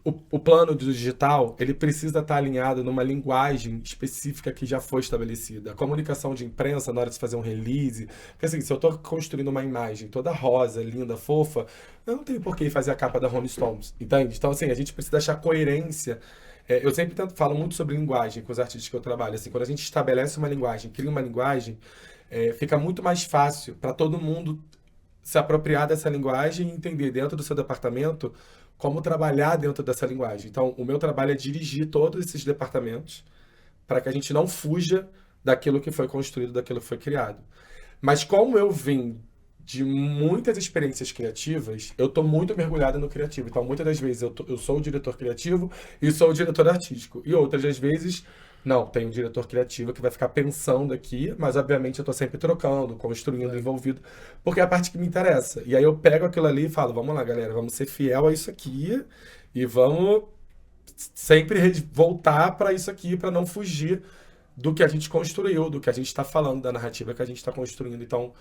o plano do digital, ele precisa estar alinhado numa linguagem específica que já foi estabelecida. A comunicação de imprensa, na hora de fazer um release, porque assim, se eu estou construindo uma imagem toda rosa, linda, fofa, eu não tenho por que fazer a capa da Rolling Stones, entende? Então, assim, a gente precisa achar coerência. Eu sempre falo muito sobre linguagem com os artistas que eu trabalho. Assim, quando a gente estabelece uma linguagem, cria uma linguagem, fica muito mais fácil para todo mundo se apropriar dessa linguagem e entender dentro do seu departamento como trabalhar dentro dessa linguagem. Então, o meu trabalho é dirigir todos esses departamentos para que a gente não fuja daquilo que foi construído, daquilo que foi criado. Mas como eu vim de muitas experiências criativas, eu estou muito mergulhado no criativo. Então, muitas das vezes eu sou o diretor criativo e sou o diretor artístico. E outras das vezes Não, tem um diretor criativo que vai ficar pensando aqui, mas obviamente eu tô sempre trocando, construindo, envolvido, porque é a parte que me interessa. E aí eu pego aquilo ali e falo, vamos lá, galera, vamos ser fiel a isso aqui e vamos sempre voltar para isso aqui, para não fugir do que a gente construiu, do que a gente está falando, da narrativa que a gente está construindo. Então,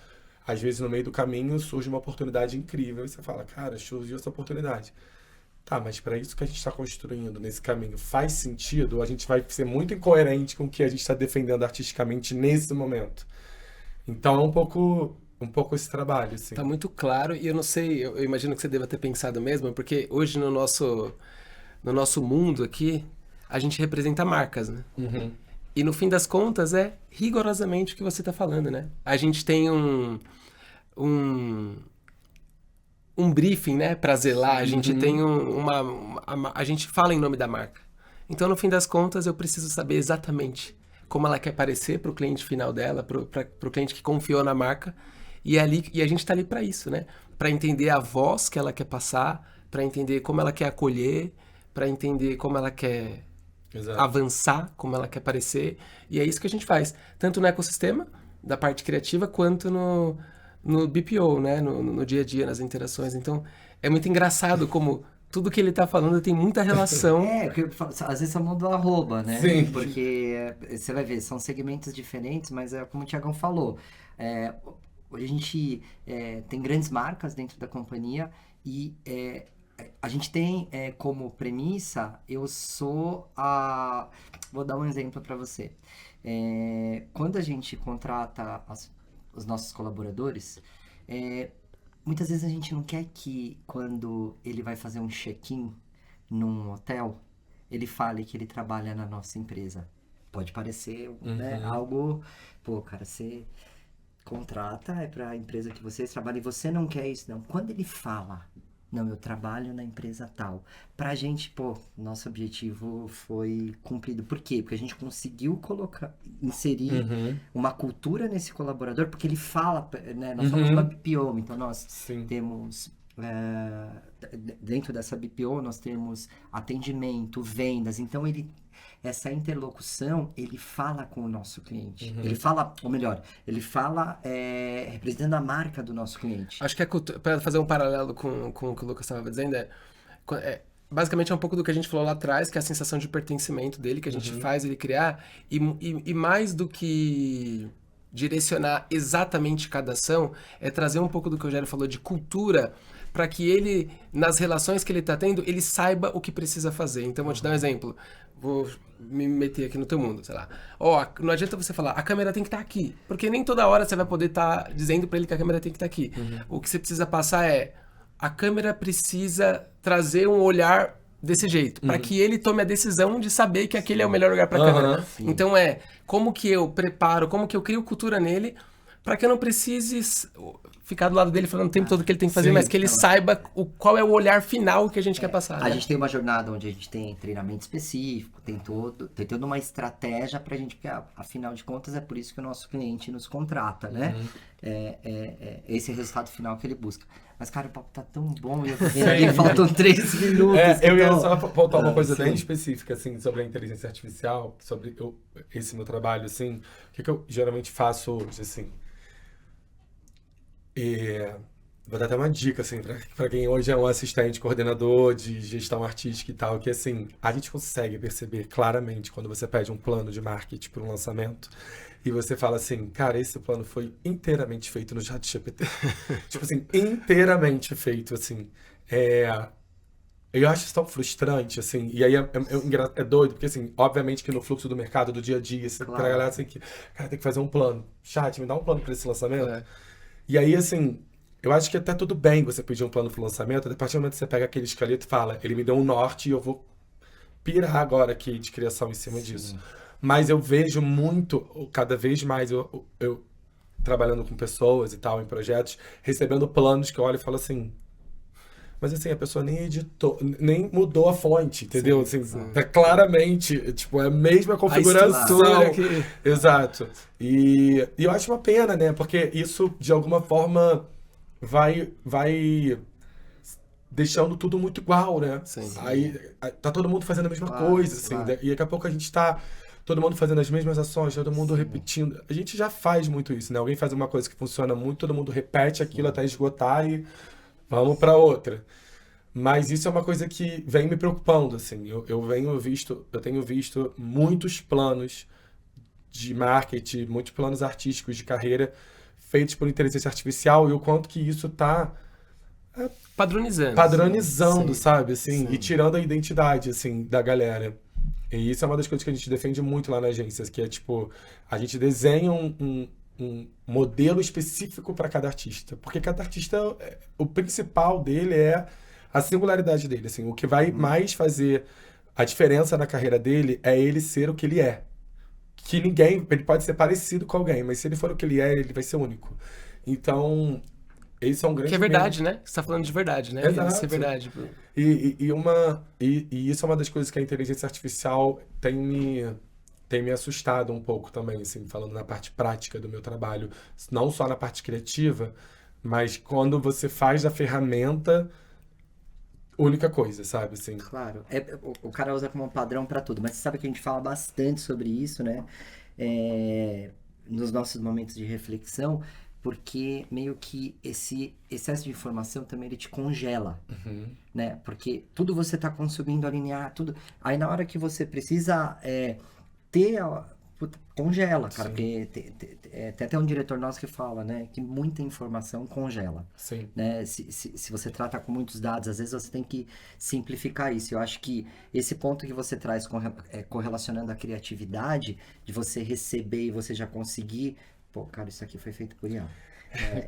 às vezes, no meio do caminho, surge uma oportunidade incrível e você fala, cara, surgiu essa oportunidade. Tá, mas para isso que a gente está construindo nesse caminho, faz sentido? Ou a gente vai ser muito incoerente com o que a gente está defendendo artisticamente nesse momento? Então, é um pouco esse trabalho, assim. Tá muito claro, e eu não sei, eu imagino que você deva ter pensado mesmo, porque hoje no nosso mundo aqui, a gente representa marcas, né? Uhum. E no fim das contas é rigorosamente o que você está falando, né? A gente tem um briefing, né, para zelar, a gente tem a gente fala em nome da marca. Então, no fim das contas, eu preciso saber exatamente como ela quer parecer para o cliente final dela, para o cliente que confiou na marca, e a gente está ali para isso, né? Para entender a voz que ela quer passar, para entender como ela quer acolher, para entender como ela quer Exato. avançar, como ela quer parecer, e é isso que a gente faz, tanto no ecossistema da parte criativa, quanto no BPO, né? No dia a dia, nas interações. Então, é muito engraçado como tudo que ele tá falando tem muita relação. Porque às vezes só muda o arroba, né? Sim. Porque você vai ver, são segmentos diferentes, mas é como o Thiagão falou. Hoje a gente tem grandes marcas dentro da companhia e a gente tem como premissa, vou dar um exemplo para você. Quando a gente contrata os nossos colaboradores, muitas vezes a gente não quer que quando ele vai fazer um check-in num hotel, ele fale que ele trabalha na nossa empresa. Pode parecer né, algo... Pô, cara, você contrata, é para a empresa que vocês trabalham e você não quer isso, não. Quando ele fala... Não, eu trabalho na empresa tal. Pra gente, nosso objetivo foi cumprido. Por quê? Porque a gente conseguiu inserir uma cultura nesse colaborador, porque ele fala, né? Nós somos uma BPO, então nós temos... dentro dessa BPO, nós temos atendimento, vendas. Então, essa interlocução, ele fala com o nosso cliente. Ele fala, ou melhor, ele fala representando a marca do nosso cliente. Acho que para fazer um paralelo com o que o Lucas estava dizendo, basicamente é um pouco do que a gente falou lá atrás, que é a sensação de pertencimento dele, que a gente faz ele criar, e mais do que direcionar exatamente cada ação, é trazer um pouco do que o Rogério falou de cultura, para que ele, nas relações que ele está tendo, ele saiba o que precisa fazer. Então, vou te dar um exemplo. Vou me meter aqui no teu mundo, sei lá. Não adianta você falar, a câmera tem que estar aqui. Porque nem toda hora você vai poder estar dizendo para ele que a câmera tem que estar aqui. O que você precisa passar a câmera precisa trazer um olhar desse jeito, para que ele tome a decisão de saber que aquele é o melhor lugar para a câmera. Então, como que eu preparo, como que eu crio cultura nele, para que eu não precise ficar do lado dele falando o tempo todo que ele tem que fazer, mas que ele saiba qual é o olhar final que a gente quer passar. A gente tem uma jornada onde a gente tem treinamento específico, tem toda uma estratégia pra gente, porque afinal de contas é por isso que o nosso cliente nos contrata, né? Esse é o resultado final que ele busca. Mas, cara, o papo tá tão bom e faltam 3 minutos. Eu ia só voltar uma coisa bem específica, assim, sobre a inteligência artificial, sobre esse meu trabalho, assim. O que eu geralmente faço hoje, assim. Vou dar até uma dica, assim, para quem hoje é um assistente, coordenador de gestão artística e tal, que, assim, a gente consegue perceber claramente quando você pede um plano de marketing para um lançamento e você fala assim, cara, esse plano foi inteiramente feito no ChatGPT. Tipo assim, inteiramente feito, assim. Eu acho isso tão frustrante, assim, e aí é doido, porque, assim, obviamente que no fluxo do mercado, do dia a dia, você pra galera, assim, cara, tem que fazer um plano. Chat, me dá um plano para esse lançamento. E aí, assim, eu acho que até tudo bem você pedir um plano pro lançamento, a partir do momento que você pega aquele esqueleto e fala, ele me deu um norte e eu vou pirar agora aqui de criação em cima disso. Mas eu vejo muito, cada vez mais, eu trabalhando com pessoas e tal, em projetos, recebendo planos que eu olho e falo assim, mas assim, a pessoa nem editou, nem mudou a fonte, entendeu? Assim, tá claramente, tipo, é a mesma configuração. Exato. E eu acho uma pena, né? Porque isso, de alguma forma, vai deixando tudo muito igual, né? Aí tá todo mundo fazendo a mesma coisa, assim. E daqui a pouco a gente tá todo mundo fazendo as mesmas ações, todo mundo repetindo. A gente já faz muito isso, né? Alguém faz uma coisa que funciona muito, todo mundo repete aquilo até esgotar e vamos para outra. Mas isso é uma coisa que vem me preocupando, assim. Eu tenho visto muitos planos de marketing, muitos planos artísticos de carreira feitos por inteligência artificial e o quanto que isso está padronizando, Sim. sabe? Assim, Sim. e tirando a identidade, assim, da galera. E isso é uma das coisas que a gente defende muito lá na agência, que é, tipo, a gente desenha um modelo específico para cada artista. Porque cada artista, o principal dele é a singularidade dele, assim. O que vai mais fazer a diferença na carreira dele é ele ser o que ele é. Que ele pode ser parecido com alguém, mas se ele for o que ele é, ele vai ser único. Então, esse é um grande Que é verdade, né? Você tá falando de verdade, né? Exato. Isso é verdade. E isso é uma das coisas que a inteligência artificial tem me assustado um pouco também, assim, falando na parte prática do meu trabalho, não só na parte criativa, mas quando você faz da ferramenta única coisa, sabe? Assim, Claro, o cara usa como um padrão para tudo, mas você sabe que a gente fala bastante sobre isso, né? Nos nossos momentos de reflexão, porque meio que esse excesso de informação também ele te congela, né? Porque tudo você tá consumindo, alinhar, tudo. Aí na hora que você precisa congela, cara, Sim. porque tem até um diretor nosso que fala, né, que muita informação congela, sim. né, se você trata com muitos dados, às vezes você tem que simplificar isso. Eu acho que esse ponto que você traz correlacionando a criatividade, de você receber e você já conseguir, pô, cara, isso aqui foi feito por IA.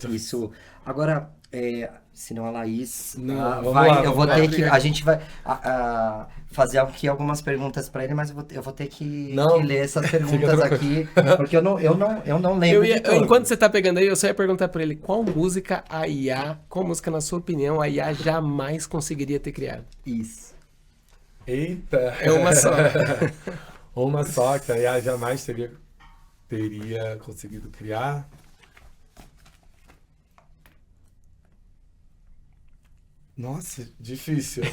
Isso. Agora, senão a Laís Não, vamos lá, eu vou vamos ter lá. que. A gente vai fazer aqui algumas perguntas para ele, mas eu vou ter que ler essas perguntas aqui, porque eu não lembro de todas. Enquanto você tá pegando aí, eu só ia perguntar pra ele qual música, na sua opinião, a IA jamais conseguiria ter criado? Isso. Eita! É uma só. Uma só que a IA jamais teria conseguido criar. Nossa, difícil.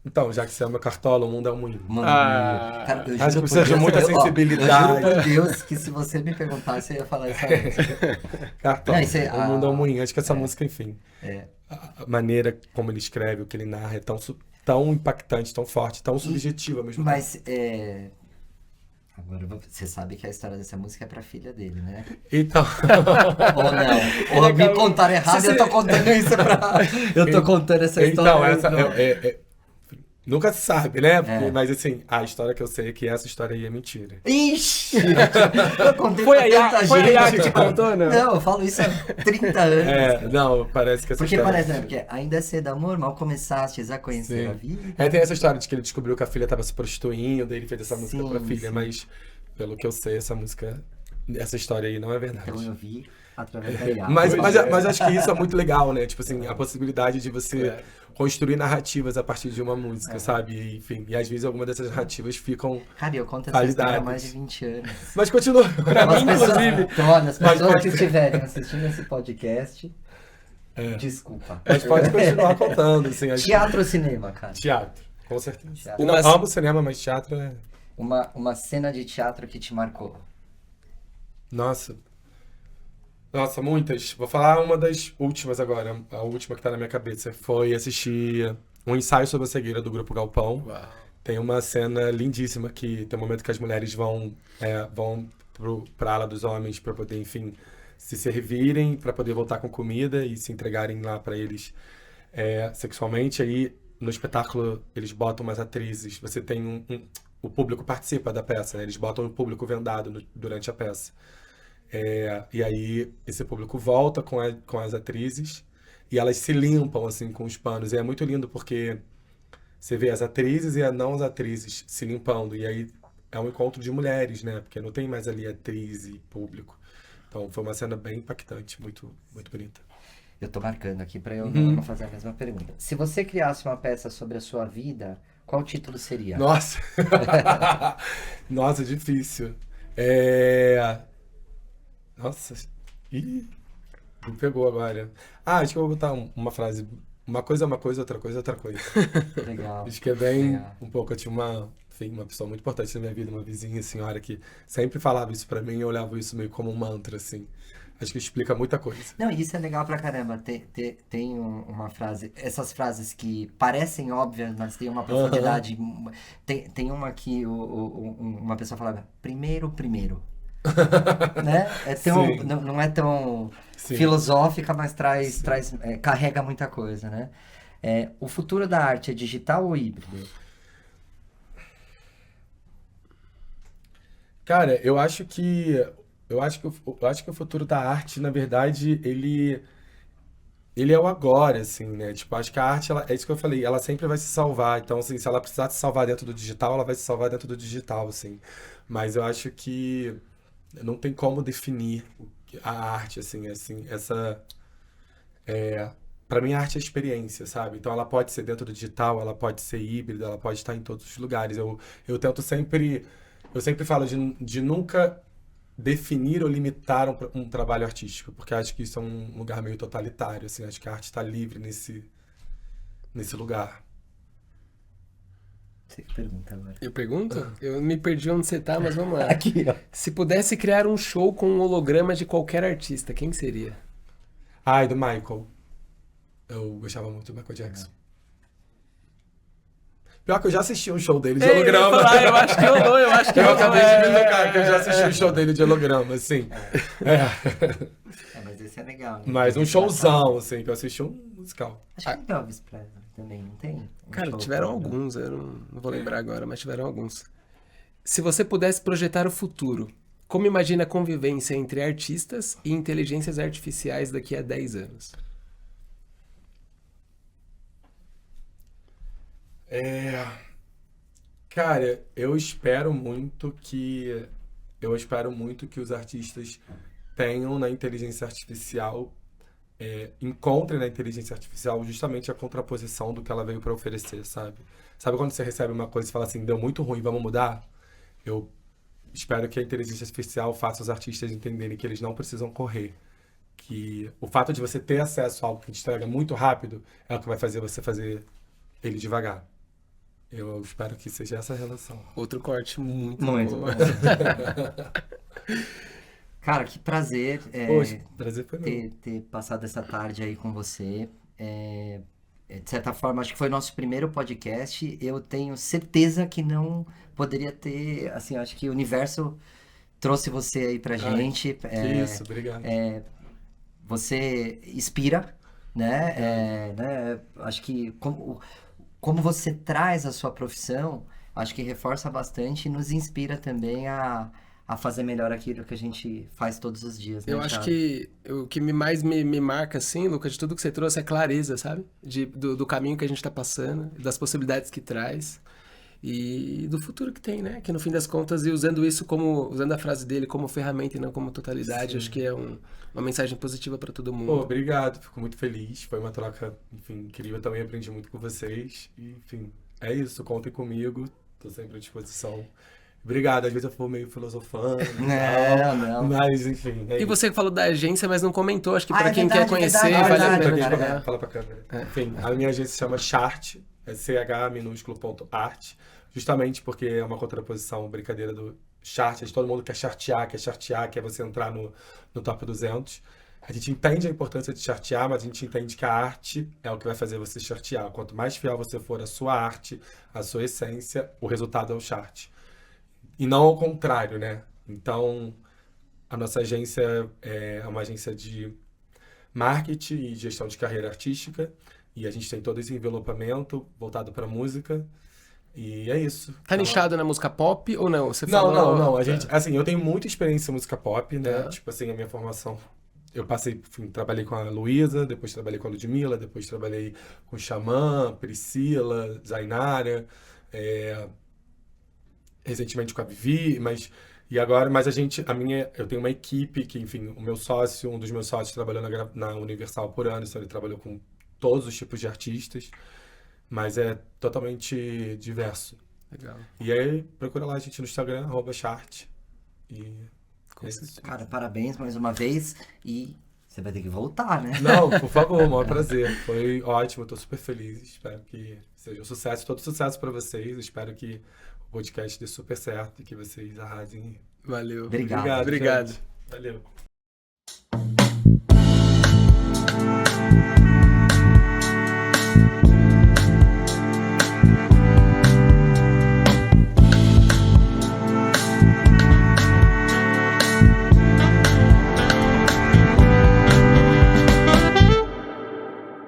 Então, já que você é meu cartola, o mundo é um moinho. Mano, Ah, cara, eu acho juro que precisa de por Deus, muita eu sensibilidade. juro por Deus que se você me perguntasse, eu ia falar essa música. Cartola, Não, isso é- o mundo é um moinho. Acho que essa é. música, enfim, É. a maneira como ele escreve, o que ele narra é tão impactante, tão forte, tão subjetiva mesmo. Mas, agora você sabe que a história dessa música é pra filha dele, né? Então, Ou não? Ou me contaram errado e eu tô contando isso pra... Eu tô contando essa história. então essa nunca se sabe, né? É. Mas assim, a história que eu sei é que essa história aí é mentira. Ixi! Eu contei Foi pra tanta a IA que gente. te contou, não? Não, eu falo isso há 30 anos. Não, parece que essa Porque história... parece, né? Porque ainda é cedo, amor, mal começastes a conhecer Sim. a vida. Tem essa história de que ele descobriu que a filha tava se prostituindo, daí ele fez essa música Sim, pra filha, sim. mas pelo que eu sei, essa história aí não é verdade. Então eu vi através da IA. Mas acho que isso é muito legal, né? Tipo assim, a possibilidade de você É. construir narrativas a partir de uma música, sabe? E, enfim, e às vezes algumas dessas narrativas ficam... Cara, eu conto essa história há Qualidades. mais de 20 anos. Mas continua. As pessoas, então, olha, as Mas pessoas pode- que estiverem assistindo esse podcast, desculpa. Mas pode continuar contando, assim. acho que- Teatro ou cinema, cara? Teatro, com certeza. Teatro. Eu não amo cinema, mas teatro é... Uma cena de teatro que te marcou. Nossa, muitas. Vou falar uma das últimas agora. A última que tá na minha cabeça foi assistir um ensaio sobre a cegueira do Grupo Galpão. Uau. Tem uma cena lindíssima que tem um momento que as mulheres vão pra ala dos homens para poder, enfim, se servirem, para poder voltar com comida e se entregarem lá para eles sexualmente. Aí no espetáculo eles botam umas atrizes. Você tem o público participa da peça, né? Eles botam o público vendado durante a peça. E aí esse público volta com as atrizes e elas se limpam assim com os panos. E é muito lindo porque você vê as atrizes e as não as atrizes se limpando. E aí é um encontro de mulheres, né? Porque não tem mais ali atriz e público. Então foi uma cena bem impactante, muito, muito bonita. Eu tô marcando aqui pra eu não fazer a mesma pergunta. Se você criasse uma peça sobre a sua vida, qual título seria? Nossa! Nossa, difícil. Nossa, me pegou agora. Acho que eu vou botar uma frase. Uma coisa é uma coisa, outra coisa é outra coisa. Legal. Acho que é bem Legal. um pouco. Eu tinha uma enfim, uma pessoa muito importante na minha vida, uma vizinha, senhora, que sempre falava isso pra mim e eu olhava isso meio como um mantra, assim. Acho que explica muita coisa. Não, isso é legal pra caramba. Tem uma frase, essas frases que parecem óbvias, mas tem uma profundidade. Tem uma que uma pessoa falava, primeiro. Né? Não é tão Sim. filosófica, mas carrega muita coisa, né? O futuro da arte é digital ou híbrido? Cara, eu acho que o futuro da arte, na verdade, ele é o agora, assim, né? Tipo, acho que a arte, é isso que eu falei, ela sempre vai se salvar. Então, assim, se ela precisar se salvar dentro do digital, ela vai se salvar dentro do digital, assim. Mas eu acho que não tem como definir a arte, assim, essa... Para mim, a arte é experiência, sabe? Então, ela pode ser dentro do digital, ela pode ser híbrida, ela pode estar em todos os lugares. Eu tento sempre... Eu sempre falo de nunca definir ou limitar um trabalho artístico, porque acho que isso é um lugar meio totalitário, assim. Acho que a arte está livre nesse lugar. Você que pergunta agora. Eu pergunto? Eu me perdi onde você tá, mas vamos lá. Aqui, ó. Se pudesse criar um show com um holograma de qualquer artista, quem seria? E do Michael. Eu gostava muito do Michael Jackson. Pior que eu já assisti um show dele de holograma. Eu acho que eu acho que eu acabei de me tocar, que eu já assisti um show dele de holograma, assim. Mas esse é legal, né? Mas um showzão, assim, que eu assisti um musical. Acho que tem Elvis Presley também, não tem? Cara, tiveram alguns, eu não vou lembrar agora, mas tiveram alguns. Se você pudesse projetar o futuro, como imagina a convivência entre artistas e inteligências artificiais daqui a 10 anos? Cara, eu espero muito que os artistas tenham na inteligência artificial, encontrem na inteligência artificial justamente a contraposição do que ela veio para oferecer, sabe? Sabe quando você recebe uma coisa e fala assim, deu muito ruim, vamos mudar? Eu espero que a inteligência artificial faça os artistas entenderem que eles não precisam correr. Que o fato de você ter acesso a algo que te entrega muito rápido é o que vai fazer você fazer ele devagar. Eu espero que seja essa a relação. Outro corte muito bom. Cara, que prazer, Poxa, prazer foi meu. ter passado essa tarde aí com você. De certa forma, acho que foi nosso primeiro podcast. Eu tenho certeza que não poderia ter, assim, acho que o universo trouxe você aí pra gente. Que isso, obrigado. Você inspira, né? Acho que como você traz a sua profissão, acho que reforça bastante e nos inspira também a fazer melhor aquilo que a gente faz todos os dias, né, Eu acho que o que mais me marca, assim, Lucas, de tudo que você trouxe é clareza, sabe? Do caminho que a gente tá passando, das possibilidades que traz e do futuro que tem, né? Que no fim das contas, e usando a frase dele como ferramenta e não como totalidade, Sim. acho que é uma mensagem positiva para todo mundo. Pô, obrigado, fico muito feliz. Foi uma troca, enfim, incrível. Eu também aprendi muito com vocês. E, enfim, é isso. Contem comigo. Tô sempre à disposição. Obrigado. Às vezes eu for meio filosofando. Não. Mas, enfim. E você falou da agência, mas não comentou. Acho que para quem verdade, quer conhecer, verdade, vale a verdade, pena cara. divulgar. Fala pra câmera. Enfim, a minha agência se chama Chart. É CH_art. Justamente porque é uma contraposição, brincadeira do chart. Todo mundo quer chartear, quer você entrar no top 200. A gente entende a importância de chartear, mas a gente entende que a arte é o que vai fazer você chartear. Quanto mais fiel você for à sua arte, à sua essência, o resultado é o chart. E não ao contrário, né? Então, a nossa agência é uma agência de marketing e gestão de carreira artística. E a gente tem todo esse envelopamento voltado para música. E é isso. Tá nichado na música pop ou não? Você Não. falou... A gente, assim, eu tenho muita experiência em música pop, né? Tá. Tipo assim, a minha formação. Eu trabalhei com a Luísa, depois trabalhei com a Ludmilla, depois trabalhei com Xamã, Priscila, Zainara, recentemente com a Vivi, mas eu tenho uma equipe que, enfim, um dos meus sócios trabalhou na Universal por anos, então ele trabalhou com todos os tipos de artistas. Mas é totalmente diverso. Legal. E aí, procura lá a gente no Instagram, @chart. E Cara, parabéns mais uma vez. E você vai ter que voltar, né? Não, por favor, maior prazer. Foi ótimo, tô super feliz. Espero que seja um sucesso, todo sucesso pra vocês. Espero que o podcast dê super certo e que vocês arrasem. Valeu. Obrigado. Obrigado. Gente. Valeu.